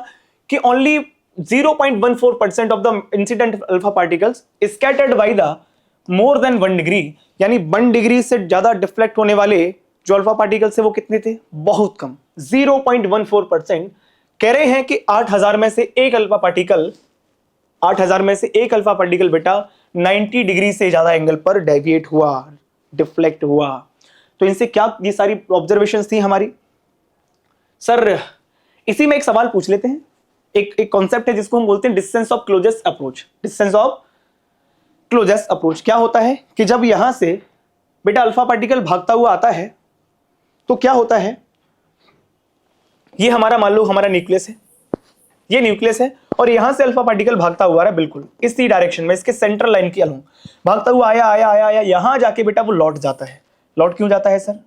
कि only 0.14% of the incident alpha particles scattered by the more than 1 degree, यानी 1 डिग्री से ज्यादा डिफ्लेक्ट होने वाले जो अल्फा पार्टिकल्स है वो कितने थे, बहुत कम, 0.14%। कह रहे हैं कि 8000 में से एक अल्फा पार्टिकल, 8000 में से एक अल्फा पार्टिकल बेटा 90 डिग्री से ज्यादा एंगल पर डेविएट हुआ, डिफ्लेक्ट हुआ। तो इनसे क्या, ये सारी ऑब्जर्वेशंस थी हमारी। सर, इसी में एक सवाल पूछ लेते हैं। एक कॉन्सेप्ट है जिसको हम बोलते हैं distance of closest approach. Distance of closest approach क्या होता है कि जब यहां से बेटा अल्फा पार्टिकल भागता हुआ आता है तो क्या होता है, ये हमारा, मान लो हमारा न्यूक्लियस है, ये न्यूक्लियस है, और यहां से अल्फा पार्टिकल भागता हुआ आ रहा है बिल्कुल इसी डायरेक्शन में, इसके सेंट्रल लाइन की अलोंग भागता हुआ आया आया आया आया, यहां जाके बेटा वो लौट जाता है। लौट क्यों जाता है सर,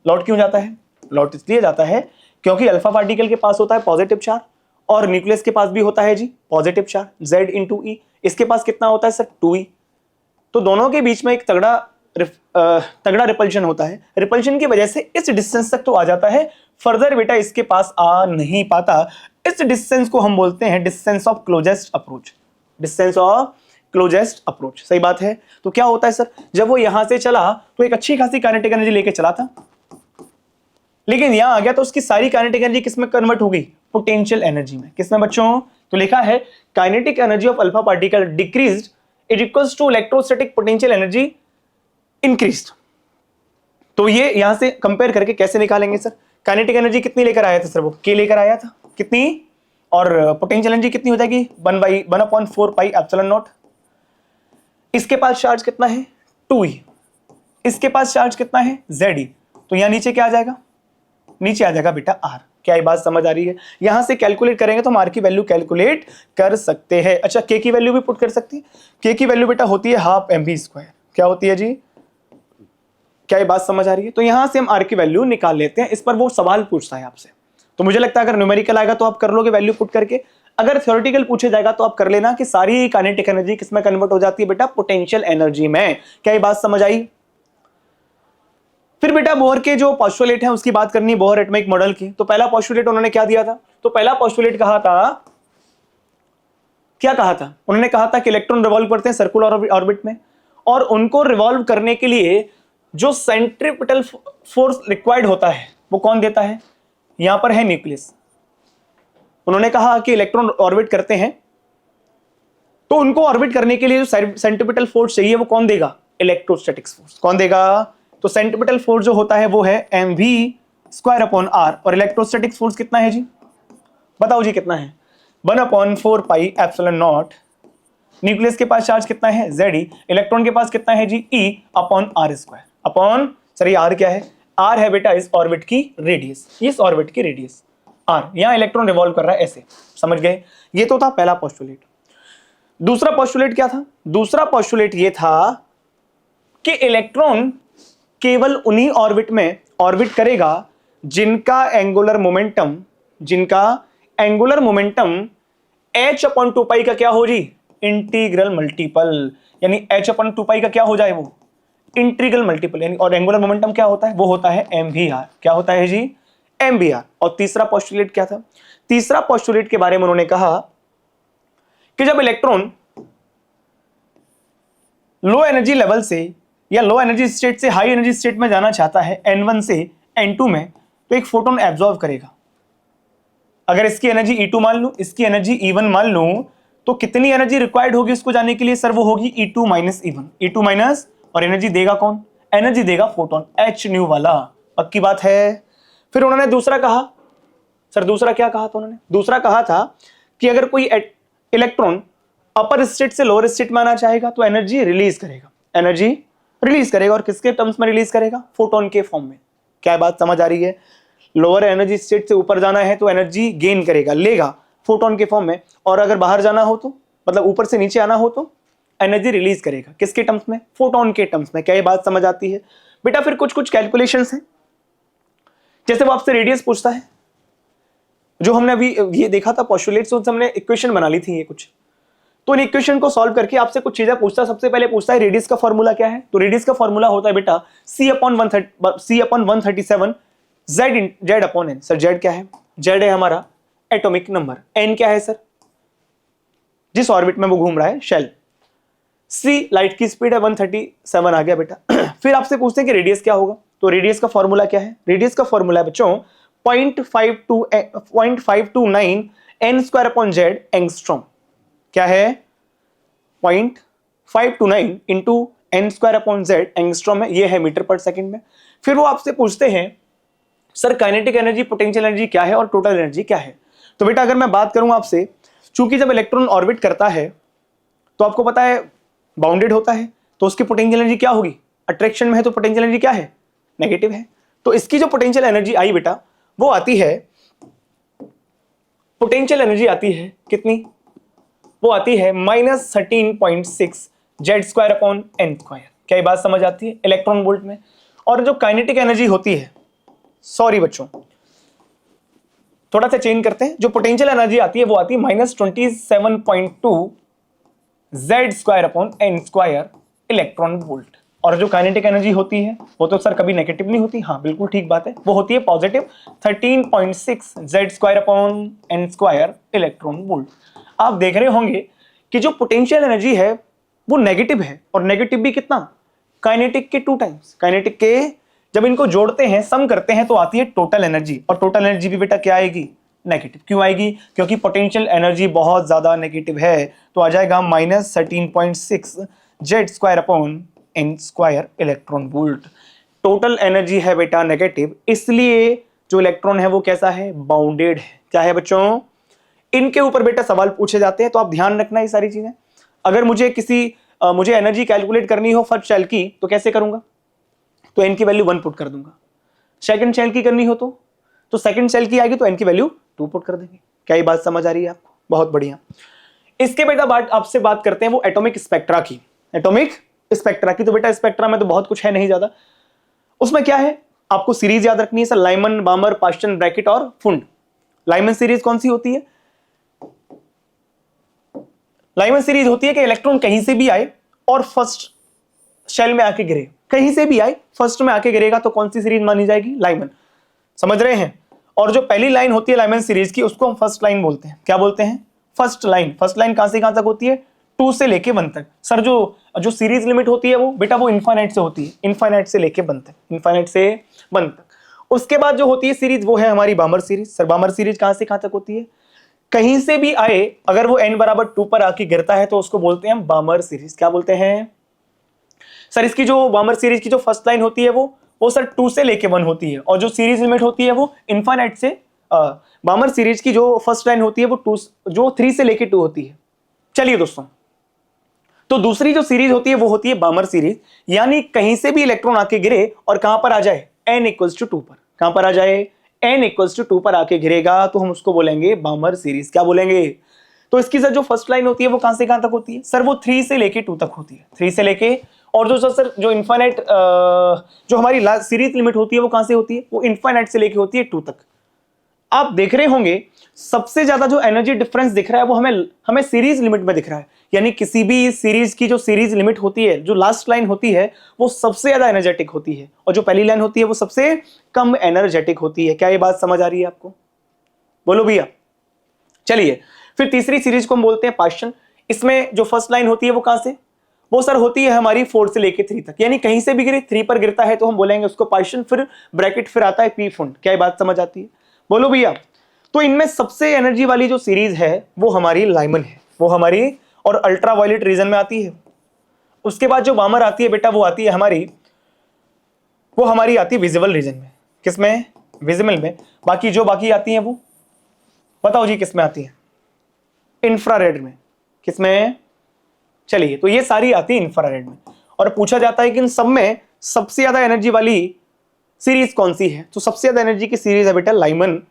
लौट क्यों जाता है? लौट इसलिए जाता है क्योंकि अल्फा पार्टिकल के पास होता है पॉजिटिव चार्ज, और न्यूक्लियस के पास भी होता है जी पॉजिटिव चार्ज Z/E। इसके पास कितना होता है सर, 2E। तो दोनों के बीच में एक तगड़ा रिपल्शन होता है। रिपल्शन की वजह से इस डिस्टेंस तक तो आ जाता है, फर्दर बेटा इसके पास आ नहीं पाता। इस डिस्टेंस को हम बोलते हैं distance of closest approach. Distance of closest approach, सही बात है। तो क्या होता है सर, जब वो यहां से चला तो एक अच्छी खासी काइनेटिक एनर्जी लेके चला था, लेकिन यहां आ गया तो उसकी सारी काइनेटिक एनर्जी किसमें कन्वर्ट हो गई, पोटेंशियल एनर्जी में। किसमें बच्चों, तो लिखा है kinetic energy of alpha particle decreased it equals to electrostatic potential energy increased. तो ये यहां से कंपेयर करके कैसे निकालेंगे सर, काइनेटिक एनर्जी कितनी लेकर आया था सर, वो K लेकर आया था, कितनी, और पोटेंशियल एनर्जी कितनी हो जाएगी 1/4 पाई एप्सिलॉन नॉट। इसके पास चार्ज कितना है 2E, इसके पास चार्ज कितना है ZE। तो यहां नीचे क्या आ जाएगा, नीचे आ जाएगा बेटा R। क्या ये बात समझ आ रही है? यहां से कैलकुलेट करेंगे तो हम R की वैल्यू कैलकुलेट कर सकते हैं। अच्छा, K की वैल्यू भी पुट कर सकते हैं। K की वैल्यू बेटा होती है 12 mv²। क्या होती है जी, क्या ये बात समझ आ रही है? तो यहां से हम R की वैल्यू निकाल लेते हैं। इस पर वो सवाल पूछता है आपसे, तो मुझे लगता है अगर न्यूमेरिकल आएगा तो आप कर लोगे वैल्यू पुट करके। अगर थ्योरेटिकल पूछे जाएगा तो आप कर लेना कि सारी काइनेटिक एनर्जी किसमें कन्वर्ट हो जाती है बेटा, पोटेंशियल एनर्जी में। क्या ये बात समझ आई? फिर बेटा बोहर के जो पोस्टुलेट है उसकी बात करनी है, बोहर एटॉमिक मॉडल की। तो पहला पोस्टुलेट उन्होंने क्या दिया था, तो पहला पोस्टुलेट कहा था, क्या कहा था, उन्होंने कहा था कि इलेक्ट्रॉन रिवॉल्व करते हैं सर्कुलर ऑर्बिट में, और उनको रिवॉल्व करने के लिए जो सेंट्रीपिटल फोर्स रिक्वायर्ड होता है वो कौन देता है, यहां पर है न्यूक्लियस। उन्होंने कहा कि इलेक्ट्रॉन ऑर्बिट करते हैं तो उनको ऑर्बिट करने के लिए जो सेंट्रीपिटल फोर्स चाहिए वो कौन देगा, इलेक्ट्रोस्टैटिक्स फोर्स। कौन देगा, तो सेंट्रीपिटल फोर्स जो होता है वो है mv²/r, और इलेक्ट्रोस्टैटिक फोर्स कितना है जी, बताओ जी कितना है, 1/4 पाई एप्सिलॉन नॉट। न्यूक्लियस के पास चार्ज कितना है ZE, इलेक्ट्रॉन के पास कितना है जी E/r²। अपॉन, सर ये R क्या है, R है बेटा इस ऑर्बिट की रेडियस, इस ऑर्बिट की रेडियस R। यहां इलेक्ट्रॉन रिवॉल्व कर रहा है ऐसे, समझ गए? ये तो था पहला पोस्टुलेट। दूसरा पोस्टुलेट क्या था, दूसरा पोस्टुलेट ये था कि इलेक्ट्रॉन केवल उन्हीं ऑर्बिट में ऑर्बिट करेगा जिनका एंगुलर मोमेंटम h अपॉन 2 पाई का क्या हो जी, इंटीग्रल मल्टीपल, यानी h अपॉन 2 पाई का क्या हो जाए, वो इंटीग्रल मल्टीपल, यानी और एंगुलर मोमेंटम क्या होता है, वो होता है mvr। क्या होता है जी, mvr। और तीसरा पोस्टुलेट क्या था, तीसरा पोस्टुलेट के बारे में उन्होंने कहा कि जब इलेक्ट्रॉन लो एनर्जी लेवल से या लो एनर्जी स्टेट से हाई एनर्जी स्टेट में जाना चाहता है n1 से n2 में, तो एक फोटोन एब्जॉर्व करेगा। अगर इसकी एनर्जी E2 मान लूं, इसकी एनर्जी E1 मान लूं, तो कितनी एनर्जी रिक्वायर्ड होगी उसको जाने के लिए, सर वो होगी E2 minus E1, E2 minus, और एनर्जी देगा कौन, एनर्जी देगा फोटोन h न्यू वाला, पक्की बात है। फिर उन्होंने दूसरा कहा, सर दूसरा क्या कहा था उन्होंने, दूसरा कहा था कि अगर कोई इलेक्ट्रॉन अपर स्टेट से लोअर स्टेट में आना चाहेगा तो एनर्जी रिलीज करेगा, एनर्जी रिलीज करेगा, और किसके टर्म्स में रिलीज करेगा, फोटोन के फॉर्म में। क्या बात समझ आ रही है, लोअर एनर्जी स्टेट से ऊपर जाना है तो एनर्जी गेन करेगा, लेगा फोटोन के फॉर्म में, और अगर बाहर जाना हो तो, मतलब ऊपर से नीचे आना हो तो एनर्जी रिलीज करेगा, किसके टर्म्स में, फोटोन के टर्म्स में। क्या ये बात समझ आती है बेटा। फिर कुछ कुछ कैलकुलेशंस हैं, जैसे वो आपसे रेडियस पूछता है, जो हमने अभी ये देखा था पोस्टुलेट्स, उससे हमने इक्वेशन बना ली थी ये कुछ, तो इन इक्वेशन को सॉल्व करके आपसे कुछ चीजें पूछता है। सबसे पहले पूछता है रेडियस का फॉर्मूला क्या है, तो रेडियस का फॉर्मूला होता है बेटा C/137 Z upon n। Sir Z क्या है, Z है हमारा एटॉमिक नंबर, n क्या है सर, जिस ऑर्बिट में वो घूम रहा है, शेल। C लाइट की स्पीड है, 137 आ गया बेटा। फिर आपसे पूछते हैं कि रेडियस क्या होगा, तो रेडियस का फॉर्मूला क्या है, रेडियस का फॉर्मूला है बच्चों 0.529 n square upon z angstrom. क्या है, 0.529 into n square upon z angstrom है, ये है मीटर पर सेकंड में। फिर वो आपसे पूछते हैं sir kinetic energy, potential energy क्या है और टोटल एनर्जी क्या है। तो बेटा अगर मैं बात करूं आपसे, चूंकि जब इलेक्ट्रॉन ऑर्बिट करता है तो आपको पता है बाउंडेड होता है, तो उसकी पोटेंशियल एनर्जी क्या होगी, अट्रैक्शन में है तो पोटेंशियल एनर्जी क्या है, नेगेटिव है। तो इसकी जो पोटेंशियल एनर्जी आई बेटा, वो आती है, पोटेंशियल एनर्जी आती है कितनी, वो आती है -13.6 Z square upon n square. क्या ये बात समझ आती है, इलेक्ट्रॉन वोल्ट में। और जो काइनेटिक एनर्जी होती है, सॉरी बच्चों थोड़ा सा चेंज करते हैं, जो पोटेंशियल एनर्जी आती है वो आती है -27.2 Z square upon n square electron volt. और जो काइनेटिक एनर्जी होती है वो तो सर कभी नेगेटिव नहीं होती, हाँ बिल्कुल ठीक बात है, वो होती है positive 13.6 Z square upon n square electron volt. आप देख रहे होंगे कि जो पोटेंशियल एनर्जी है वो नेगेटिव है, और नेगेटिव भी कितना, काइनेटिक के 2 टाइम्स, काइनेटिक के जब इनको जोड़ते हैं, सम करते हैं, तो आती है टोटल एनर्जी, और टोटल एनर्जी भी बेटा क्या आएगी, नेगेटिव। क्यों आएगी, क्योंकि पोटेंशियल एनर्जी बहुत ज्यादा नेगेटिव है, तो आ जाएगा -13.6 Z square upon n square electron volt. Total energy है बेटा नेगेटिव, इसलिए जो इलेक्ट्रॉन है वो कैसा है, बाउंडेड है। क्या है बच्चों, इनके ऊपर बेटा सवाल पूछे जाते हैं, तो आप ध्यान रखना ये सारी चीजें। अगर मुझे एनर्जी कैलकुलेट करनी हो फर्स्ट शेल की, तो कैसे करूंगा, तो एन की वैल्यू 1 पुट कर दूंगा। सेकंड शेल की करनी हो तो सेकंड शेल की आएगी तो एन की वैल्यू 2 पुट कर देंगे। क्या ये बात समझ आ रही है आपको, बहुत बढ़िया। इसके बेटा आपसे बात करते हैं वो एटॉमिक स्पेक्ट्रा की, एटॉमिक स्पेक्ट्रा की। तो बेटा स्पेक्ट्रा में तो बहुत कुछ है नहीं ज्यादा, उसमें क्या है आपको सीरीज याद रखनी है सर, लाइमन, बामर, पास्टन, ब्रैकेट और फुंड। लाइमन सीरीज कौन सी होती है, लाइमन सीरीज होती है कि इलेक्ट्रॉन कहीं से भी आए और फर्स्ट शेल में आके गिरे, कहीं से भी आए फर्स्ट में आके गिरेगा तो कौन सी सीरीज मानी जाएगी, लाइमन। समझ रहे हैं। और जो पहली लाइन होती है लाइमन सीरीज की, उसको हम फर्स्ट लाइन बोलते हैं। क्या बोलते हैं, फर्स्ट लाइन। फर्स्ट लाइन कहां से कहां तक होती है, 2 से लेके 1 तक। सर जो सीरीज लिमिट होती है वो बेटा वो इनफाइनाइट से होती है, इनफाइनाइट से लेके 1 तक, इनफाइनाइट से 1 तक। उसके बाद जो होती है सीरीज वो है हमारी बामर सीरीज। सर बामर सीरीज कहां से कहां तक होती है, कहीं से भी आए अगर वो n बराबर 2 पर आके गिरता है तो उसको बोलते हैं हम बामर सीरीज। क्या बोलते हैं सर, इसकी जो बामर सीरीज की जो फर्स्ट लाइन होती है वो सर 2 से लेके 1 होती है, और जो सीरीज लिमिट होती है वो इनफाइनाइट से, बामर सीरीज की जो फर्स्ट लाइन होती है वो 3 से लेके 2 होती है। चलिए दोस्तों, तो दूसरी जो सीरीज होती है वो होती है बामर सीरीज, यानी कहीं से भी इलेक्ट्रॉन आके गिरे और कहां पर आ जाए, n = 2 पर। कहां पर आ जाए, n = 2 पर आके गिरेगा तो हम उसको बोलेंगे बामर सीरीज। क्या बोलेंगे, तो इसकी सर जो फर्स्ट लाइन होती है वो कहां से कहां तक होती है, सर वो 3 से लेके 2 तक होती है, 3 से लेके, और जो सर जो इनफाइनाइट जो हमारी सीरीज लिमिट होती है वो कहां से होती है, वो इनफाइनाइट से लेके होती है 2 तक। आप देख रहे होंगे सबसे ज्यादा जो एनर्जी डिफरेंस दिख रहा है वो हमें सीरीज लिमिट में दिख रहा है, यानी किसी भी सीरीज की जो सीरीज लिमिट होती है, जो लास्ट लाइन होती है वो सबसे ज्यादा एनर्जेटिक होती है और जो पहली लाइन होती है वो सबसे कम एनर्जेटिक होती है। क्या ये बात समझ आ रही है आपको? बोलो भैया। चलिए फिर तीसरी सीरीज को हम बोलते हैं पार्शियल। इसमें जो फर्स्ट लाइन होती है वो कहां से, वो सर होती है हमारी 4 से लेके 3 तक, यानी कहीं से भी गिरे 3 पर गिरता है तो हम बोलेंगे उसको पार्शियल, फिर ब्रैकेट फिर आता है पी फुंड। क्या ये बात समझ आती है? बोलो भैया। तो इनमें सबसे एनर्जी वाली जो सीरीज है वो हमारी लाइमन है, वो हमारी और अल्ट्रा वायलेट रीजन में आती है। उसके बाद जो वामर आती है बेटा वो आती है हमारी, वो हमारी आती है विजिबल रीजन में। किसमें? विजिबल में। बाकी जो बाकी आती है वो बताओ जी किसमें आती है? इंफ्रारेड में। किसमें? चलिए तो ये सारी आती है इंफ्रारेड में। और पूछा जाता है कि इन सब में सबसे ज्यादा एनर्जी वाली सीरीज कौन सी है, तो सबसे ज्यादा एनर्जी की सीरीज है बेटा लाइमन,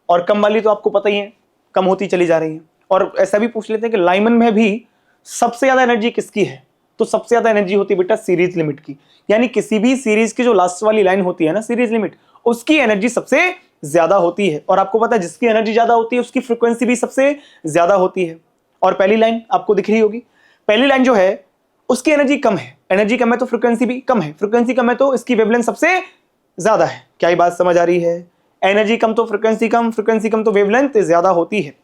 और कम वाली तो आपको पता ही है कम होती चली जा रही है। और ऐसा भी पूछ लेते हैं कि लाइमन में भी सबसे ज्यादा एनर्जी किसकी है, तो सबसे ज्यादा एनर्जी होती है बेटा सीरीज लिमिट की, यानी किसी भी सीरीज की जो लास्ट वाली लाइन होती है ना सीरीज लिमिट, उसकी एनर्जी सबसे ज्यादा होती है। और आपको पता है जिसकी एनर्जी ज्यादा होती है उसकी फ्रीक्वेंसी भी सबसे ज्यादा होती है। और पहली लाइन आपको दिख रही होगी, पहली लाइन जो है उसकी एनर्जी कम है, एनर्जी कम है तो फ्रीक्वेंसी भी कम है, फ्रीक्वेंसी कम है तो इसकी वेवलेंथ सबसे ज्यादा है। क्या ये बात समझ आ रही है? एनर्जी कम तो फ्रीक्वेंसी कम, फ्रीक्वेंसी कम तो वेवलेंथ ज्यादा होती है।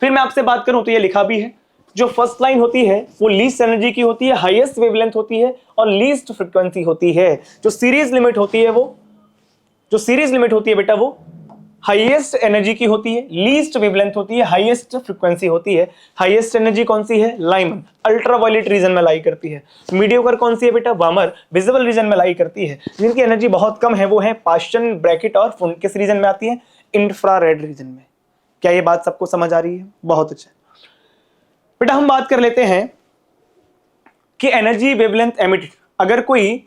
फिर मैं आपसे बात करूं तो ये लिखा भी है, जो फर्स्ट लाइन होती है वो लीस्ट एनर्जी की होती है, हाईएस्ट वेवलेंथ होती है और लीस्ट फ्रीक्वेंसी होती है। जो सीरीज लिमिट होती है वो, जो सीरीज लिमिट होती है बेटा वो हाईएस्ट एनर्जी की होती है, लीस्ट वेवलेंथ होती है, हाईएस्ट फ्रीक्वेंसी होती है। हाईएस्ट एनर्जी कौन सी है? लाइमन, अल्ट्रावायलेट रीजन में लाई करती है। मीडियोकर कौन सी है बेटा? वामर, विजिबल रीजन में लाई करती है। जिनकी एनर्जी बहुत कम है वो है पार्शियल, ब्रैकेट और फुंड। किस रीजन में आती है? इंफ्रारेड रीजन में। क्या ये बात सबको समझ आ रही है? बहुत अच्छा बेटा। हम बात कर लेते हैं कि एनर्जी वेवलेंथ एमिटेड, अगर कोई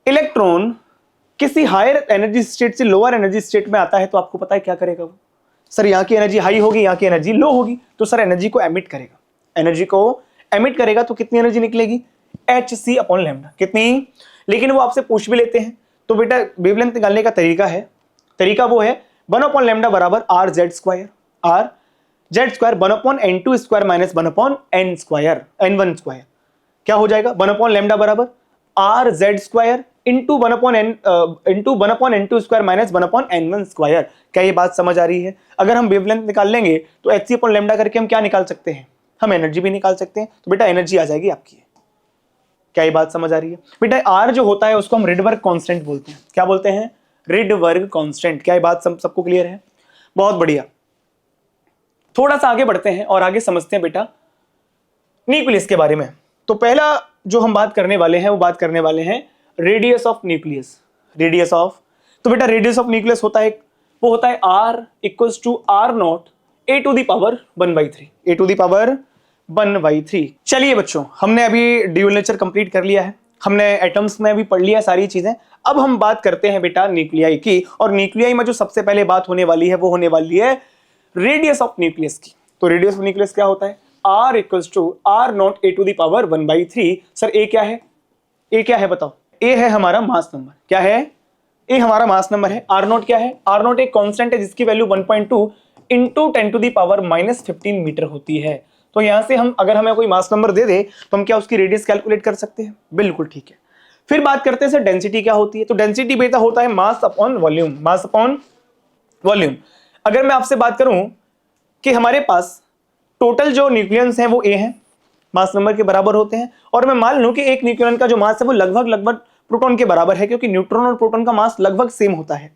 इलेक्ट्रॉन किसी हायर एनर्जी स्टेट से लोअर एनर्जी स्टेट में आता है तो आपको पता है क्या करेगा वो? सर यहाँ की एनर्जी हाई होगी, यहाँ की एनर्जी लो होगी, तो सर एनर्जी को एमिट करेगा। एनर्जी को एमिट करेगा तो कितनी एनर्जी निकलेगी? hc/λ। कितनी? लेकिन वो आपसे पूछ भी लेते हैं, तो बेटा वेवलेंथ निकालने का तरीका है, तरीका वो है 1/λ बराबर rz², rz² 1/n2² minus 1/n1²। क्या हो जाएगा? 1/λ बराबर rz² into 1/n2² minus 1/n1²। क्या ये बात समझ आ रही है? अगर हम वेवलेंथ निकाल लेंगे तो hc/λ करके हम क्या निकाल सकते हैं? हम एनर्जी भी निकाल सकते हैं। तो बेटा एनर्जी आ जाएगी आपकी। क्या ये बात समझ आ रही है? बेटा आर जो होता है उसको हम रिडबर्ग कांस्टेंट बोलते हैं। क्या बोलते हैं? Rydberg constant. क्या ये बात सबको क्लियर है? बहुत बढ़िया। थोड़ा सा आगे बढ़ते हैं और आगे समझते हैं बेटा न्यूक्लियस के बारे में। तो पहला जो हम बात करने वाले हैं वो बात करने वाले हैं radius of nucleus. Radius of, तो बेटा रेडियस ऑफ न्यूक्लियस होता है, वो होता है r equals to r0 a⁻⁴ a⁻⁴ चलिए बच्चों, हमने अभी ड्यूल नेचर कंप्लीट कर लिया है, हमने एटम्स में भी पढ़ लिया सारी चीजें। अब हम बात करते हैं बेटा न्यूक्लियाई की, और न्यूक्लियाई में जो सबसे पहले बात होने वाली है वो होने वाली है रेडियस ऑफ न्यूक्लियस की। तो रेडियस ऑफ न्यूक्लियस क्या होता है? r equals to r0 a⁻⁴ sir A क्या है? ए क्या है बताओ? ए है हमारा मास नंबर। क्या है? ए हमारा मास नंबर है। r0 क्या है? r0 एक कांस्टेंट है जिसकी वैल्यू 1.2 इंटू 10⁻⁻15 मीटर होती है। तो यहां से हम अगर हमें कोई मास नंबर दे दे तो हम क्या उसकी रेडियस कैलकुलेट कर सकते हैं? बिल्कुल ठीक है। फिर बात करते हैं सर डेंसिटी क्या होती है? तो डेंसिटी बेटा होता है mass upon volume. Mass upon volume. अगर मैं आपसे बात करूं कि हमारे पास टोटल जो न्यूक्लियंस हैं वो ए हैं, मास नंबर के बराबर होते हैं, और मैं मान लूं कि एक न्यूक्लियन का जो मास है वो लगभग प्रोटॉन के बराबर है, क्योंकि न्यूट्रॉन और प्रोटॉन का मास लगभग सेम होता है।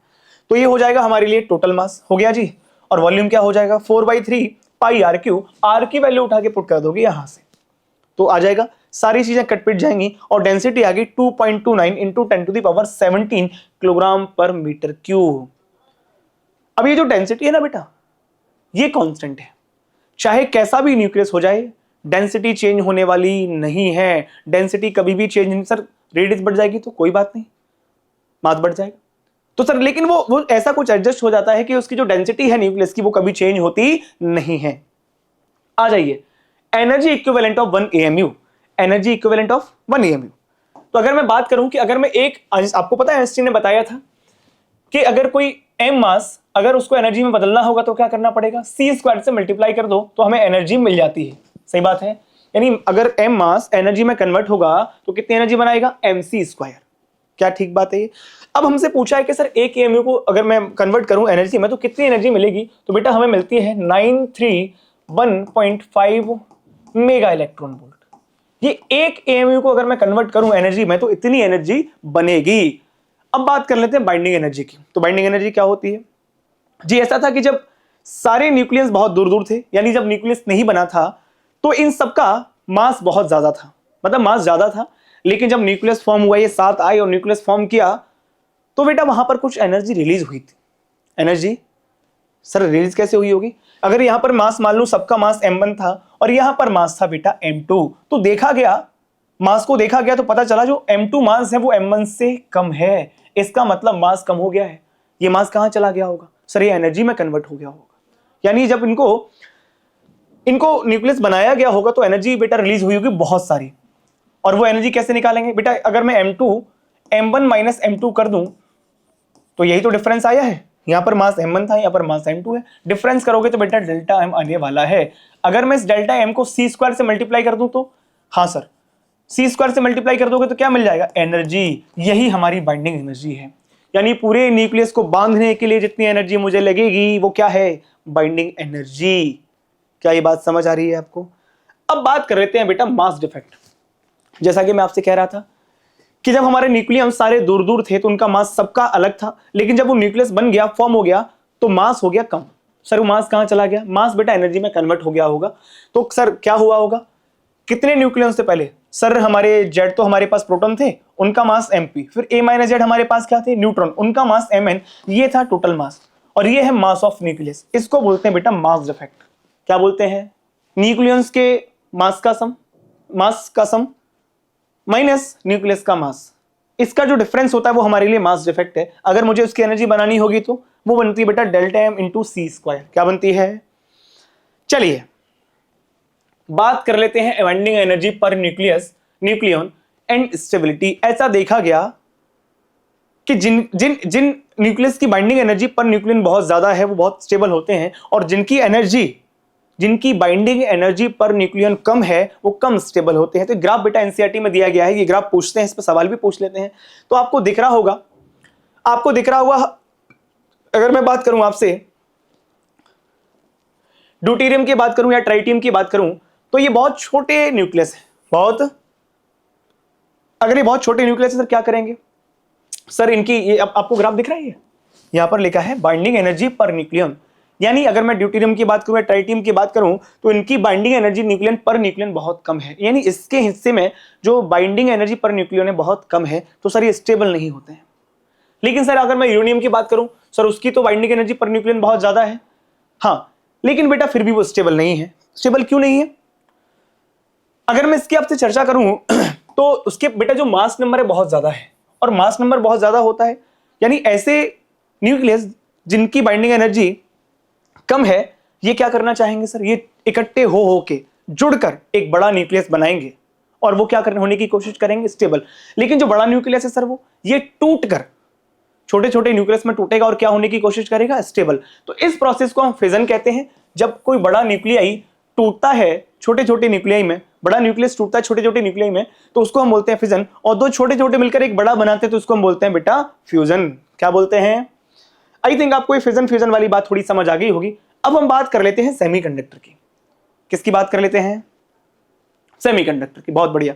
तो ये हो जाएगा हमारे लिए टोटल मास हो गया जी। और वॉल्यूम क्या हो जाएगा? 4/3 पाई r3। आर की वैल्यू उठा के पुट कर दोगे यहां से तो आ जाएगा, सारी चीजें कट पिट जाएंगी और डेंसिटी आ गई 2.29 इंटू 10⁻17 किलोग्राम पर मीटर क्यूब। अब ये जो डेंसिटी है ना बेटा, ये कांस्टेंट है, चाहे कैसा भी न्यूक्लियस हो जाए डेंसिटी चेंज होने वाली नहीं है। डेंसिटी कभी भी चेंज नहीं। सर रेडियस बढ़ जाएगी तो कोई बात नहीं, मास बढ़ जाएगा तो सर, लेकिन वो ऐसा कुछ एडजस्ट हो जाता है कि उसकी जो डेंसिटी है न्यूक्लियस की वो कभी चेंज होती नहीं है। आ जाइए, energy equivalent of 1 AMU। Energy equivalent of 1 EMU। तो अगर मैं बात करूं कि अगर मैं एक, आपको पता है आइंस्टीन ने बताया था कि अगर कोई m मास अगर उसको एनर्जी में बदलना होगा तो क्या करना पड़ेगा, c² से मल्टीप्लाई कर दो तो हमें एनर्जी मिल जाती है। सही बात है, यानी अगर m मास एनर्जी में कन्वर्ट होगा तो कितनी एनर्जी बनाएगा, mc²। क्या ठीक बात है ये? अब हमसे पूछा है कि सर 1 EMU को अगर मैं कन्वर्ट करूं एनर्जी में तो कितनी एनर्जी मिलेगी, तो बेटा हमें मिलती है 931.5 मेगा इलेक्ट्रॉन वोल्ट। ये 1 AMU को अगर मैं कन्वर्ट करूं एनर्जी में तो इतनी एनर्जी बनेगी। अब बात कर लेते हैं बाइंडिंग एनर्जी की। तो बाइंडिंग एनर्जी क्या होती है जी? ऐसा था कि जब सारे न्यूक्लियस बहुत दूर दूर थे, यानी जब न्यूक्लियस नहीं बना था तो इन सबका मास बहुत ज्यादा था, मतलब मास ज्यादा था। लेकिन जब न्यूक्लियस फॉर्म हुआ, ये 7 आए और न्यूक्लियस फॉर्म किया, तो बेटा वहां पर कुछ एनर्जी रिलीज हुई थी। एनर्जी सर रिलीज कैसे हुई होगी? अगर यहां पर मास मान लो सबका मास m1 था और यहां पर मास था बेटा m2, तो देखा गया, मास को देखा गया तो पता चला जो m2 मास है वो m1 से कम है। इसका मतलब मास कम हो गया है। ये मास कहां चला गया होगा सर? ये एनर्जी में कन्वर्ट हो गया होगा। यानी जब इनको न्यूक्लियस बनाया गया होगा तो एनर्जी बेटा रिलीज हुई होगी बहुत सारी। और वो एनर्जी कैसे निकालेंगे बेटा? अगर मैं m1 माइनस m2 कर दूं तो यही तो डिफरेंस आया है। यहां पर मास m1 था, यहां पर मास m2 है। डिफरेंस करोगे तो बेटा डेल्टा m आने वाला है। अगर मैं इस डेल्टा m को c² से मल्टीप्लाई कर दूं तो, हाँ सर, c² से मल्टीप्लाई कर दोगे तो क्या मिल जाएगा, एनर्जी। यही हमारी बाइंडिंग एनर्जी है। यानी पूरे न्यूक्लियस को बांधने के लिए जितनी एनर्जी मुझे लगेगी वो क्या है, बाइंडिंग एनर्जी। क्या ये बात समझ आ रही है आपको? अब बात कर लेते हैं बेटा मास डिफेक्ट। जैसा कि मैं आपसे कह रहा था कि जब हमारे न्यूक्लियम सारे दूर दूर थे तो उनका मास सबका अलग था, लेकिन जब वो न्यूक्लियस बन गया, फॉर्म हो गया, तो मास हो गया कम। सर वो मास कहां चला गया? मास बेटा एनर्जी में कन्वर्ट हो गया होगा। तो सर क्या हुआ होगा, कितने न्यूक्लियस थे पहले? सर हमारे जेड तो हमारे पास प्रोटॉन थे, उनका मास mp, फिर a माइनस जेड हमारे पास क्या थे, न्यूट्रॉन, उनका मास mn। ये था टोटल मास और ये है मास ऑफ न्यूक्लियस। इसको बोलते हैं बेटा मास डिफेक्ट। क्या बोलते हैं? न्यूक्लियस के मास का सम माइनस न्यूक्लियस का मास, इसका जो डिफरेंस होता है वो हमारे लिए मास डिफेक्ट है। अगर मुझे उसकी एनर्जी बनानी होगी तो वो बनती है बेटा डेल्टा m इंटू c²। क्या बनती है? चलिए बात कर लेते हैं binding energy per nucleon and stability. ऐसा देखा गया कि जिन जिन जिन न्यूक्लियस की बाइंडिंग एनर्जी पर न्यूक्लियन बहुत ज्यादा है वो बहुत स्टेबल होते हैं, और जिनकी बाइंडिंग एनर्जी पर न्यूक्लियन कम है वो कम स्टेबल होते हैं। तो ग्राफ बेटा एनसीईआरटी में दिया गया है, ये ग्राफ पूछते हैं, इस पर सवाल भी पूछ लेते हैं। तो आपको दिख रहा होगा अगर मैं बात करूं आपसे ड्यूटेरियम की बात करूं या ट्राइटियम की बात करूं तो ये बहुत छोटे न्यूक्लियस है। अगर ये बहुत छोटे न्यूक्लियस है सर क्या करेंगे? सर इनकी ये आपको ग्राफ दिख रहा है, यहां पर लिखा है बाइंडिंग एनर्जी पर न्यूक्लियन। यानी अगर मैं ड्यूटेरियम की बात करूं या ट्राइटियम की बात करूं तो इनकी binding energy nucleon per nucleon बहुत कम है। यानी इसके हिस्से में जो बाइंडिंग एनर्जी पर न्यूक्लियन है बहुत कम है, तो सर ये स्टेबल नहीं होते हैं। लेकिन सर अगर मैं यूरेनियम की बात करूं, सर उसकी तो बाइंडिंग एनर्जी पर न्यूक्लियन बहुत ज्यादा है, हाँ, लेकिन बेटा फिर भी वो स्टेबल नहीं है। स्टेबल क्यों नहीं है? अगर मैं इसकी आपसे चर्चा करूं तो उसके बेटा जो मास नंबर है बहुत ज्यादा है, और मास नंबर बहुत ज्यादा होता है यानी ऐसे न्यूक्लियस जिनकी बाइंडिंग एनर्जी कम है, ये क्या करना चाहेंगे सर? ये इकट्ठे हो के जुड़कर एक बड़ा न्यूक्लियस बनाएंगे और वो क्या करने होने की कोशिश करेंगे, स्टेबल। लेकिन जो बड़ा न्यूक्लियस है सर वो ये टूटकर छोटे छोटे न्यूक्लियस में टूटेगा और क्या होने की कोशिश करेगा, स्टेबल। तो इस प्रोसेस को हम फिजन कहते हैं। जब कोई बड़ा न्यूक्लियाई टूटता है छोटे छोटे न्यूक्लियाई में, बड़ा न्यूक्लियस टूटता है छोटे छोटे न्यूक्लियाई में, तो उसको हम बोलते हैं फिजन। और दो छोटे छोटे मिलकर एक बड़ा बनाते हैं तो उसको हम बोलते हैं बेटा फ्यूजन। क्या बोलते हैं? आई थिंक आपको ये फिजन वाली बात थोड़ी समझ आ गई होगी। अब हम बात कर लेते हैं सेमीकंडक्टर की। किसकी बात कर लेते हैं? सेमीकंडक्टर की। बहुत बढ़िया।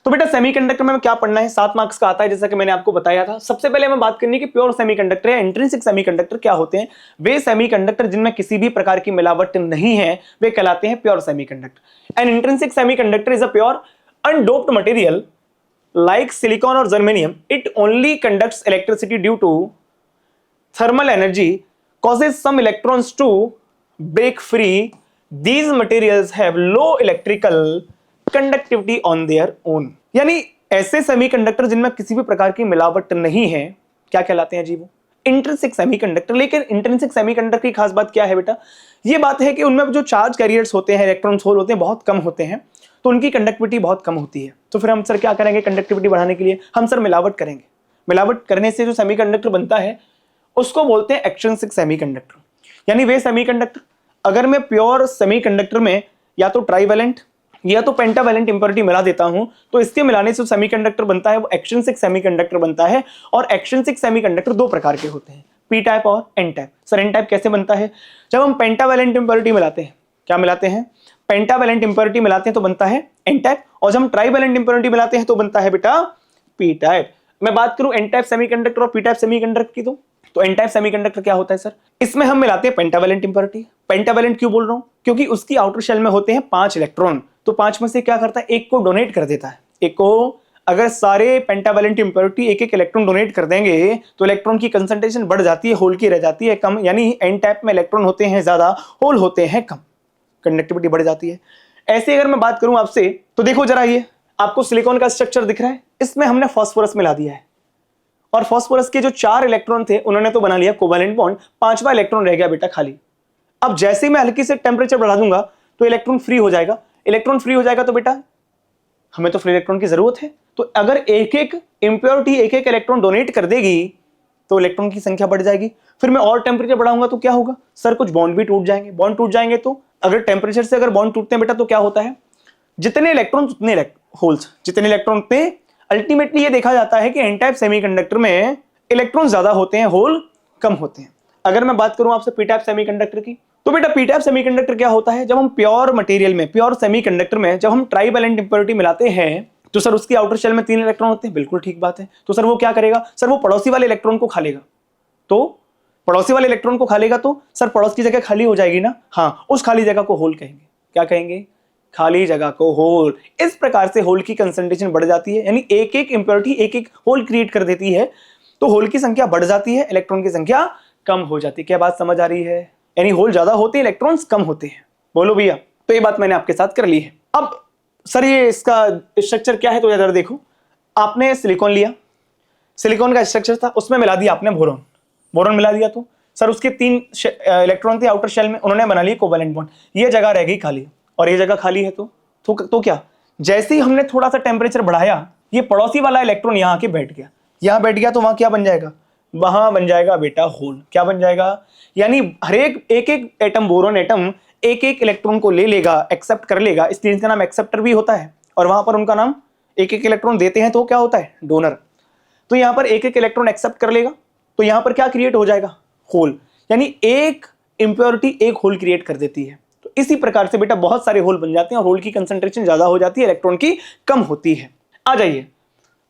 तो बेटा सेमीकंडक्टर में क्या पढ़ना है? 7 मार्क्स का आता है, जैसा कि मैंने आपको बताया था। सबसे पहले हमें बात करनी है कि प्योर सेमीकंडक्टर या इंट्रिंसिक सेमीकंडक्टर क्या होते हैं। वे सेमीकंडक्टर जिनमें किसी भी प्रकार की मिलावट नहीं है वे कहलाते हैं pure semiconductor. An intrinsic semiconductor is a pure undoped material like silicon or germanium. It only conducts electricity due to thermal energy, causes some electrons to break free. These materials have low electrical conductivity on their own. यानी ऐसे सेमीकंडक्टर जिनमें किसी भी प्रकार की मिलावट नहीं है क्या कहलाते हैं जी? वो इंट्रिंसिक सेमीकंडक्टर। लेकिन इंट्रिंसिक सेमीकंडक्टर की खास बात क्या है बेटा? ये बात है कि उनमें जो चार्ज कैरियर्स होते हैं, इलेक्ट्रॉन्स होल होते हैं, बहुत कम होते हैं। तो उनकी कंडक्टिविटी बहुत कम होती है। तो फिर हम सर क्या करेंगे कंडक्टिविटी बढ़ाने के लिए? हम सर मिलावट करेंगे। मिलावट करने से जो सेमीकंडक्टर बनता है उसको बोलते हैं एक्सट्रिंसिक सेमीकंडक्टर। यानी वे सेमीकंडक्टर, अगर मैं प्योर सेमीकंडक्टर में या तो ट्राइवेलेंट या तो पेंटावेलेंट इंप्योरिटी मिला देता हूं, तो इसके मिलाने से सेमीकंडक्टर बनता है वो एक्सट्रिंसिक सेमीकंडक्टर बनता है। और एक्सट्रिंसिक सेमीकंडक्टर दो प्रकार के होते हैं, पी टाइप और N type. Sir N type कैसे बनता है? जब हम पेंटावेलेंट इंप्योरिटी मिलाते हैं, क्या मिलाते हैं? पेंटावेलेंट इंप्योरिटी मिलाते हैं तो बनता है एन टाइप, और जब हम ट्राइवेलेंट इंप्योरिटी मिलाते हैं तो बनता है बेटा पी टाइप। मैं बात करूं एन टाइप सेमीकंडक्टर और पी टाइप सेमीकंडक्टर की, तो एन टाइप सेमीकंडक्टर क्या होता है सर? इसमें हम मिलाते हैं पेंटावेलेंट इंप्योरिटी। पेंटावेलेंट क्यों बोल रहा हूं? क्योंकि उसकी आउटर शेल में होते हैं 5 इलेक्ट्रॉन, तो 5 में से क्या करता है? एक को डोनेट कर देता है। एक को, अगर सारे पेंटावेलेंट इंप्योरिटी एक एक इलेक्ट्रॉन डोनेट कर देंगे तो इलेक्ट्रॉन की कंसंट्रेशन बढ़ जाती है, होल की रह जाती है कम। यानी एन टाइप में इलेक्ट्रॉन होते हैं ज्यादा, होल होते हैं कम, कंडक्टिविटी बढ़ जाती है। ऐसे अगर मैं बात करूं आपसे, तो देखो जरा, ये आपको सिलिकॉन का स्ट्रक्चर दिख रहा है, इसमें हमने फास्फोरस मिला दिया है, और फास्फोरस के जो 4 इलेक्ट्रॉन थे उन्होंने तो बना लिया कोवेलेंट बॉन्ड, 5वां इलेक्ट्रॉन रह गया बेटा खाली। अब जैसे ही मैं हल्की से टेम्परेचर बढ़ा दूंगा तो इलेक्ट्रॉन फ्री हो जाएगा। इलेक्ट्रॉन फ्री हो जाएगा तो बेटा हमें तो फ्री इलेक्ट्रॉन की जरूरत है, तो अगर एक एक इंप्योरिटी एक एक इलेक्ट्रॉन डोनेट कर देगी तो इलेक्ट्रॉन की संख्या बढ़ जाएगी। फिर मैं और टेम्परेचर बढ़ाऊंगा तो क्या होगा? सर कुछ बॉन्ड भी टूट जाएंगे। बॉन्ड टूट जाएंगे तो अगर टेम्परेचर से अगर बॉन्ड टूटते हैं बेटा तो क्या होता है? जितने इलेक्ट्रॉन उतने होल्स, जितने इलेक्ट्रॉन उतने। अल्टीमेटली ये देखा जाता है कि एन टाइप सेमीकंडक्टर में इलेक्ट्रॉन ज्यादा होते हैं, होल कम होते हैं। अगर मैं बात करूं आपसे पी टाइप सेमीकंडक्टर की, तो बेटा पी टाइप सेमीकंडक्टर क्या होता है? जब हम प्योर मटेरियल में, प्योर सेमीकंडक्टर में जब हम ट्राइवेलेंट इंप्योरिटी मिलाते हैं तो सर उसकी आउटर शेल में 3 इलेक्ट्रॉन होते हैं। बिल्कुल ठीक बात है। तो सर वो क्या करेगा? सर वो पड़ोसी वाले इलेक्ट्रॉन को खा लेगा। तो पड़ोसी वाले इलेक्ट्रॉन को खा लेगा तो सर पड़ोस की जगह खाली हो जाएगी ना? हाँ, उस खाली जगह को होल कहेंगे। क्या कहेंगे? खाली जगह को होल। इस प्रकार से होल की कंसंट्रेशन बढ़ जाती है, यानी एक एक इंप्योरिटी एक एक होल क्रिएट कर देती है, तो होल की संख्या बढ़ जाती है, इलेक्ट्रॉन की संख्या कम हो जाती है। क्या बात समझ आ रही है? यानी होल ज्यादा होते हैं, इलेक्ट्रॉन्स कम होते हैं। बोलो भैया। तो ये बात मैंने आपके साथ कर ली है। अब सर ये इसका स्ट्रक्चर क्या है? तो जरा देखो, आपने सिलिकॉन लिया, सिलिकॉन का स्ट्रक्चर था, उसमें मिला दिया आपने बोरॉन। बोरॉन मिला दिया तो सर उसके 3 इलेक्ट्रॉन थे आउटर शेल में, उन्होंने बना लिया कोवेलेंट बॉन्ड। ये जगह रह गई खाली और ये जगह खाली है, तो क्या? जैसे ही हमने थोड़ा सा टेम्परेचर बढ़ाया, ये पड़ोसी वाला इलेक्ट्रॉन यहां आके बैठ गया। यहां बैठ गया तो वहां क्या बन जाएगा? वहां बन जाएगा बेटा होल। क्या बन जाएगा? यानी हर एक एक एटम, बोरोन एटम एक एक इलेक्ट्रॉन को ले लेगा, एक्सेप्ट कर लेगा, इसलिए इनका नाम एक्सेप्टर भी होता है। और वहां पर उनका नाम, एक एक इलेक्ट्रॉन देते हैं तो क्या होता है? डोनर। तो यहां पर एक एक इलेक्ट्रॉन एक्सेप्ट कर लेगा, तो यहां पर क्या क्रिएट हो जाएगा? होल। यानी एक इंप्योरिटी एक होल क्रिएट कर देती है। तो इसी प्रकार से बेटा बहुत सारे होल बन जाते हैं और होल की कंसंट्रेशन ज्यादा हो जाती है, इलेक्ट्रॉन की कम होती है। आ जाइए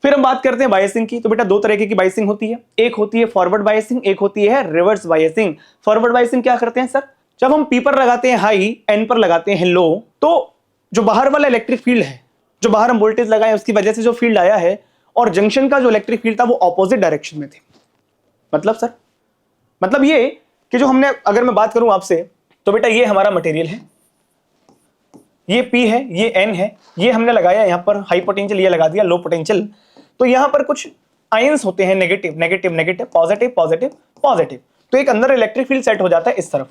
फिर हम बात करते हैं बायसिंग की। तो बेटा 2 तरीके की बायसिंग होती है, एक होती है फॉरवर्ड बायसिंग, एक होती है रिवर्स बायसिंग। फॉरवर्ड बायसिंग क्या करते हैं सर? जब हम पी पर लगाते हैं हाई, एन पर लगाते हैं लो, तो जो बाहर वाला इलेक्ट्रिक फील्ड है, जो बाहर हम वोल्टेज लगाए उसकी वजह से जो फील्ड आया है, और जंक्शन का जो इलेक्ट्रिक फील्ड था वो ऑपोजिट डायरेक्शन में थे। मतलब सर, मतलब ये कि जो हमने, अगर मैं बात करूं आपसे, तो बेटा ये हमारा मटेरियल है, ये P है, ये N है, ये हमने लगाया यहां पर हाई पोटेंशियल, ये लगा दिया लो पोटेंशियल। तो यहां पर कुछ आयंस होते हैं, negative negative negative, positive positive positive. तो एक अंदर इलेक्ट्रिक फील्ड सेट हो जाता है इस तरफ,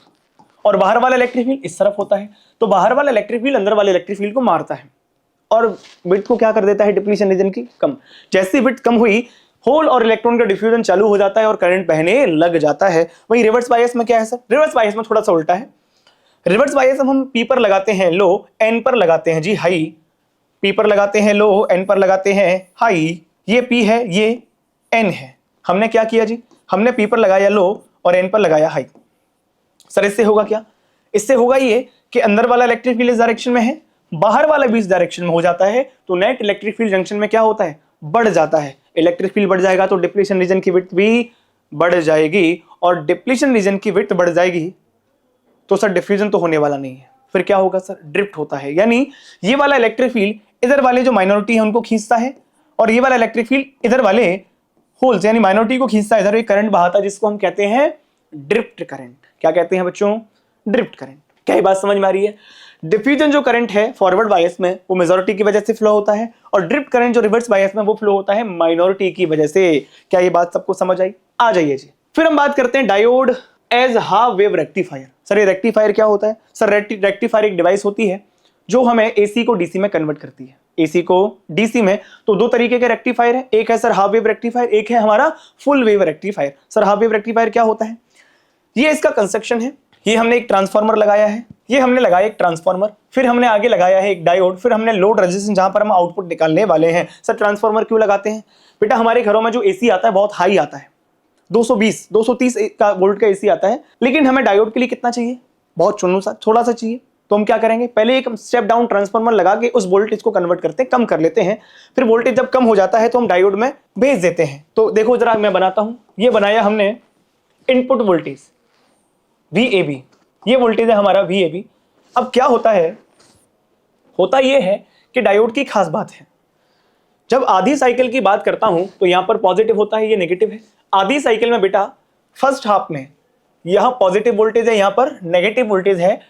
और बाहर वाला इलेक्ट्रिक फील्ड इस तरफ होता है। तो बाहर वाला इलेक्ट्रिक फील्ड अंदर वाले इलेक्ट्रिक फील्ड को मारता है और विड्थ को क्या कर देता है? डिप्लीशन रीजन की कम। जैसी विड्थ कम हुई, होल और इलेक्ट्रॉन का डिफ्यूजन चालू हो जाता है और करंट बहने लग जाता है। वहीं रिवर्स बायस में क्या है सर? रिवर्स बायस में थोड़ा सा उल्टा है। रिवर्स बायस हम P पर लगाते हैं लो, N पर लगाते हैं जी हाई। P पर लगाते हैं लो, N पर लगाते हैं हाई। ये P है, ये N है। हमने क्या किया जी? हमने P पर लगाया लो और N पर लगाया हाई। सर इससे होगा क्या? इससे होगा ये कि अंदर वाला इलेक्ट्रिक फील्ड इस डायरेक्शन में है, बाहर वाला भी इस डायरेक्शन में हो जाता है, तो नेट इलेक्ट्रिक फील्ड जंक्शन में क्या होता है? बढ़ जाता है। इलेक्ट्रिक फील्ड बढ़ जाएगा तो डिप्लीशन रीजन की विड्थ भी बढ़ जाएगी, और डिप्लीशन रीजन की विड्थ बढ़ जाएगी तो सर डिफ्यूजन तो होने वाला नहीं है। फिर क्या होगा सर? ड्रिफ्ट होता है। यानी ये वाला इलेक्ट्रिक फील्ड इधर वाले जो माइनॉरिटी है उनको खींचता है, और ये वाला इलेक्ट्रिक फील्ड इधर वाले होल्स यानी माइनॉरिटी को खींचता है, इधर एक करंट बहाता है जिसको हम कहते हैं ड्रिफ्ट करंट। क्या कहते हैं बच्चों? Drift current. क्या ये बात समझ में आ रही है? डिफ्यूजन जो करंट है फॉरवर्ड बायस में वो मेजॉरिटी की वजह से फ्लो होता है, और ड्रिफ्ट करंट जो रिवर्स बायस में वो फ्लो होता है माइनॉरिटी की वजह से। क्या ये बात सबको समझ आई? आ जाइए जी। फिर हम बात करते हैं diode as half wave rectifier. Sir ये रेक्टिफायर क्या होता है? सर रेक्टिफायर एक डिवाइस होती है जो हमें एसी को डीसी में कन्वर्ट करती है। एसी को डीसी में तो दो तरीके के रेक्टिफायर है, एक है सर हाफ वेव रेक्टिफायर, एक है हमारा full wave rectifier. Sir half wave rectifier क्या होता है? ये इसका कंस्ट्रक्शन है। ये हमने एक ट्रांसफार्मर लगाया है, ये हमने लगाया एक ट्रांसफार्मर, फिर हमने आगे लगाया है एक डायोड, फिर हमने लोड रेजिस्टेंस जहां पर हम आउटपुट निकालने वाले हैं। सर ट्रांसफार्मर क्यों लगाते हैं? बेटा हमारे घरों में जो एसी आता है बहुत हाई आता है, 220 230 का वोल्ट का एसी आता है, लेकिन हमें डायोड के लिए कितना चाहिए? बहुत थोड़ा सा चाहिए। तो हम क्या करेंगे, पहले एक स्टेप डाउन ट्रांसफार्मर लगा के उस वोल्टेज को कन्वर्ट करते हैं, कम कर लेते हैं, फिर वोल्टेज जब कम हो जाता है तो हम डायोड में भेज देते हैं। तो देखो जरा मैं बनाता हूं, ये बनाया हमने इनपुट वोल्टेज VAB, ये वोल्टेज है हमारा VAB। अब क्या होता है, होता यह है कि डायोड की खास बात है, जब आधी साइकिल की बात करता हूं तो यहां पर पॉजिटिव होता है, ये नेगेटिव है। आधी साइकिल में बेटा फर्स्ट हाफ में यहां पॉजिटिव वोल्टेज है, यहां पर नेगेटिव वोल्टेज है।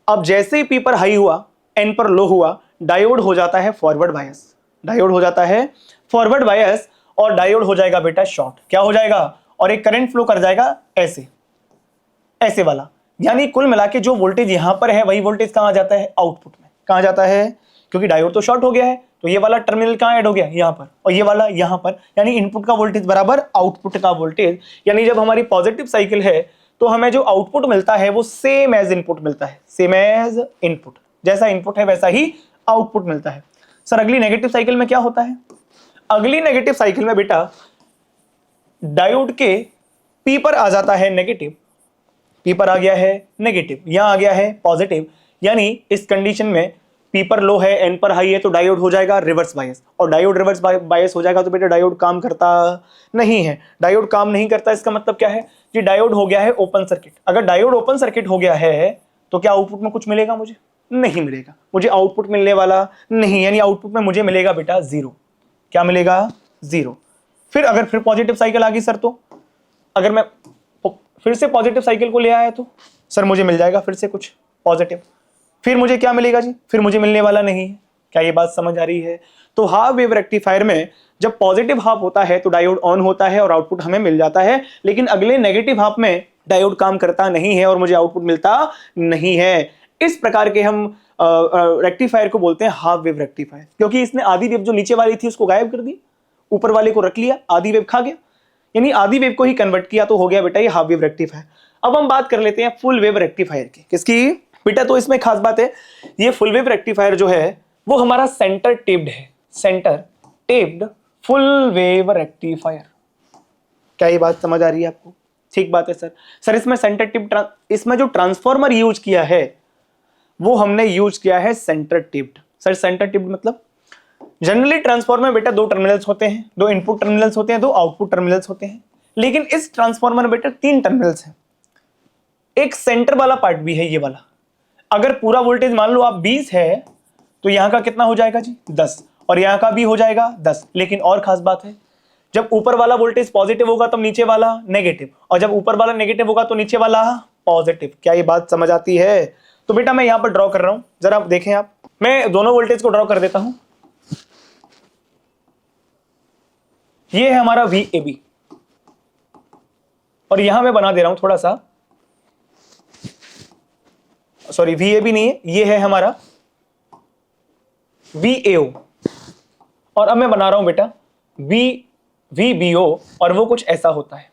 अब जैसे ही P पर हाई हुआ, N पर लो हुआ, डायोड हो जाता है फॉरवर्ड बायस, डायोड हो जाता है फॉरवर्ड बायस, और डायोड हो जाएगा बेटा शॉर्ट। क्या हो जाएगा? और एक करंट फ्लो कर जाएगा ऐसे, ऐसे वाला। यानी कुल मिला के जो वोल्टेज यहां पर है वही वोल्टेज कहां जाता है? आउटपुट में। कहां जाता है? क्योंकि डायोड तो शॉर्ट हो गया है, तो ये वाला टर्मिनल कहां ऐड हो गया? यहां पर, और ये वाला यहां पर। यानी इनपुट का वोल्टेज बराबर आउटपुट का वोल्टेज। यानी जब हमारी पॉजिटिव साइकिल है तो हमें जो आउटपुट मिलता है वो सेम एज इनपुट मिलता है, सेम एज इनपुट। जैसा इनपुट है वैसा ही आउटपुट मिलता है। सर अगली नेगेटिव साइकिल में क्या होता है? अगली नेगेटिव साइकिल में बेटा डायोड के P पर आ जाता है नेगेटिव, P पर आ गया है नेगेटिव, यहां आ गया है पॉजिटिव। यानी इस कंडीशन में P पर लो है, N पर हाई है, तो डायोड हो जाएगा रिवर्स बायस, और डायोड रिवर्स बायस हो जाएगा तो बेटा डायोड काम करता नहीं है। डायोड काम नहीं करता, इसका मतलब क्या है कि डायोड हो गया है ओपन सर्किट। अगर डायोड ओपन सर्किट हो गया है तो क्या आउटपुट में कुछ मिलेगा? मुझे नहीं मिलेगा, मुझे आउटपुट मिलने वाला नहीं। यानी आउटपुट में मुझे मिलेगा बेटा जीरो। क्या मिलेगा? जीरो। फिर पॉजिटिव साइकिल आ गई सर, तो अगर मैं फिर से पॉजिटिव साइकिल को ले आया तो सर मुझे मिल जाएगा फिर से कुछ पॉजिटिव। फिर मुझे क्या मिलेगा जी? फिर मुझे मिलने वाला नहीं है। क्या ये बात समझ आ रही है? तो हाफ वेव रेक्टिफायर में जब पॉजिटिव हाफ होता है तो डायोड ऑन होता है और आउटपुट हमें मिल जाता है, लेकिन अगले नेगेटिव हाफ में डायोड काम करता नहीं है और मुझे आउटपुट मिलता नहीं है। इस प्रकार के हम रेक्टिफायर को बोलते हैं हाफ वेव रेक्टिफायर, क्योंकि इसने आधी वेव जो नीचे वाली थी उसको गायब कर दी, ऊपर वाले को रख लिया, आधी वेव खा गया, यानी आधी वेव को ही कन्वर्ट किया, तो हो गया बेटा ये हाफ वेव रेक्टिफायर। अब हम बात कर लेते हैं फुल वेव रेक्टिफायर की। किसकी बेटा? तो इसमें खास बात है, ये फुल वेव रेक्टिफायर जो है वो हमारा सेंटर टेप्ड है, centre taped full wave rectifier. क्या ये बात समझ आ रही है आपको? ठीक बात है सर। सर इसमें सेंटर टेप्ड, इसमें जो ट्रांसफॉर्मर यूज किया है वो हमने यूज किया है centre taped. Sir centre taped मतलब जनरली ट्रांसफॉर्मर बेटा दो टर्मिनल्स होते हैं, दो इनपुट टर्मिनल्स होते हैं, दो आउटपुट टर्मिनल्स होते हैं, लेकिन इस ट्रांसफॉर्मर में बेटा तीन टर्मिनल्स हैं, एक सेंटर वाला पार्ट भी है ये वाला। अगर पूरा वोल्टेज मान लो आप 20 है तो यहां का कितना हो जाएगा जी? 10, और यहां का भी हो जाएगा 10। लेकिन और खास बात है, जब ऊपर वाला वोल्टेज पॉजिटिव होगा तब नीचे वाला नेगेटिव, और जब ऊपर वाला नेगेटिव होगा तो नीचे वाला पॉजिटिव। क्या ये बात समझ आती है? तो बेटा मैं यहां पर ड्रॉ कर रहा हूं, जरा आप देखें, आप मैं दोनों वोल्टेज को ड्रॉ कर देता हूं। ये है हमारा VAB, और यहां मैं बना दे रहा हूं थोड़ा सा, सॉरी VAB नहीं है, ये है हमारा VAO, और अब मैं बना रहा हूं बेटा VBO, और वो कुछ ऐसा होता है।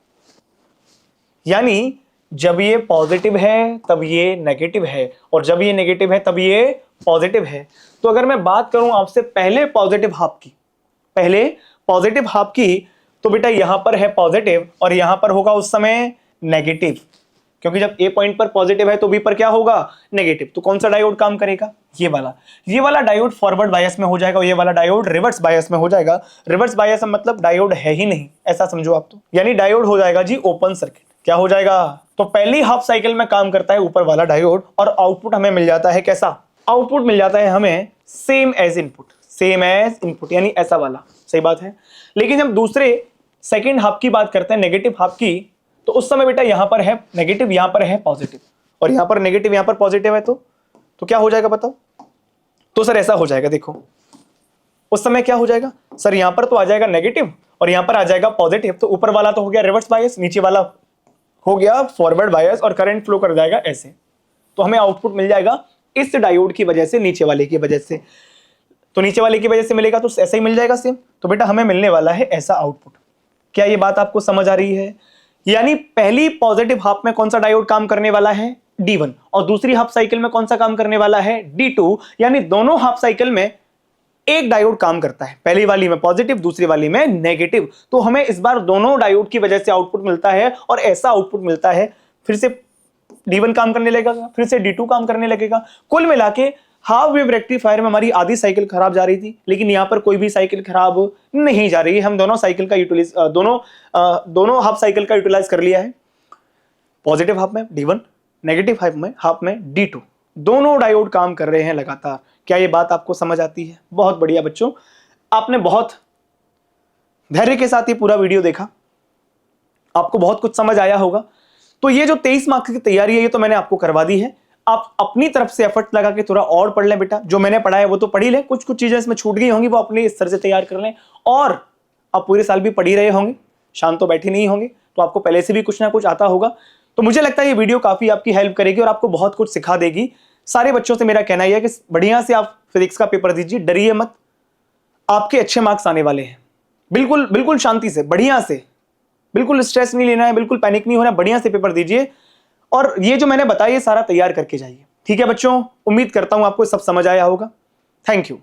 यानी जब ये पॉजिटिव है तब ये नेगेटिव है, और जब ये नेगेटिव है तब ये पॉजिटिव है। तो अगर मैं बात करूं आपसे पहले पॉजिटिव हाफ की, पहले पॉजिटिव हाफ की, तो बेटा यहां पर है पॉजिटिव और यहां पर होगा उस समय नेगेटिव, क्योंकि जब ए पॉइंट पर पॉजिटिव है तो बी पर क्या होगा? नेगेटिव। तो कौन सा डायोड काम करेगा? ये वाला डायोड फॉरवर्ड बायस में हो जाएगा, और ये वाला डायोड रिवर्स बायस में हो जाएगा। रिवर्स बायस मतलब डायोड है ही नहीं, ऐसा समझो आप। तो यानी डायोड हो जाएगा जी ओपन सर्किट। क्या हो जाएगा? तो पहली हाफ साइकिल में काम करता है ऊपर वाला डायोड, और आउटपुट हमें मिल जाता है कैसा? आउटपुट मिल जाता है हमें same as input, same as input, यानी ऐसा वाला। सही बात है। लेकिन जब दूसरे सेकेंड हाफ की बात करते हैं, नेगेटिव हाफ की, तो उस समय बेटा यहां पर है नेगेटिव, यहां पर है पॉजिटिव, और यहां पर नेगेटिव यहां पर पॉजिटिव है, तो क्या हो जाएगा बताओ? तो सर ऐसा हो जाएगा, देखो उस समय क्या हो जाएगा सर, यहां पर तो आ जाएगा नेगेटिव और यहां पर आ जाएगा पॉजिटिव, तो ऊपर वाला तो हो गया रिवर्स बायस, नीचे वाला हो गया फॉरवर्ड बायस, और करंट फ्लो कर जाएगा ऐसे। तो हमें आउटपुट मिल जाएगा इस डायोड की वजह से, नीचे वाले की वजह से। तो नीचे वाले की वजह से मिलेगा तो ऐसा ही मिल जाएगा सेम। तो बेटा हमें मिलने वाला है ऐसा आउटपुट। क्या ये बात आपको समझ आ रही है? यानी पहली पॉजिटिव हाफ में कौन सा डायोड काम करने वाला है? D1। और दूसरी हाफ साइकिल में कौन सा काम करने वाला है? D2। यानी दोनों हाफ साइकिल में एक डायोड काम करता है, पहली वाली में पॉजिटिव, दूसरी वाली में नेगेटिव। तो हमें इस बार दोनों डायोड की वजह से आउटपुट मिलता है और ऐसा आउटपुट मिलता है। फिर से D1 काम करने लगेगा, फिर से D2 काम करने लगेगा। कुल मिला के हाफ वेव रेक्टिफायर में हमारी आधी साइकिल खराब जा रही थी, लेकिन यहां पर कोई भी साइकिल खराब नहीं जा रही है। हम दोनों साइकिल का यूटिलाइज दोनों हाफ साइकिल का यूटिलाइज कर लिया है। पॉजिटिव हाफ में D1, नेगेटिव हाफ में D2, दोनों डायोड काम कर रहे हैं लगातार। क्या ये बात आपको समझ आती है? बहुत बढ़िया बच्चों, आपने बहुत धैर्य के साथ ये पूरा वीडियो देखा, आपको बहुत कुछ समझ आया होगा। तो ये जो 23 मार्क्स की तैयारी है ये तो मैंने आपको करवा दी है। आप अपनी तरफ से एफर्ट लगा के थोड़ा और पढ़ लें बेटा। जो मैंने पढ़ा है वो तो पढ़ ही लें, कुछ कुछ चीजें इसमें छूट गई होंगी वो अपने स्तर से तैयार कर लें। और आप पूरे साल भी पढ़ ही रहे होंगे, शाम तो बैठे नहीं होंगे, तो आपको पहले से भी कुछ ना कुछ आता होगा। तो मुझे लगता है ये वीडियो काफी आपकी हेल्प करेगी और आपको बहुत कुछ सिखा देगी। सारे बच्चों से मेरा कहना यह है कि बढ़िया से आप फिजिक्स का पेपर दीजिए, डरिए मत, आपके अच्छे मार्क्स आने वाले हैं। बिल्कुल बिल्कुल शांति से, बढ़िया से, बिल्कुल स्ट्रेस नहीं लेना है, बिल्कुल पैनिक नहीं होना, बढ़िया से पेपर दीजिए और ये जो मैंने बताया ये सारा तैयार करके जाइए। ठीक है बच्चों, उम्मीद करता हूं आपको सब समझ आया होगा। Thank you.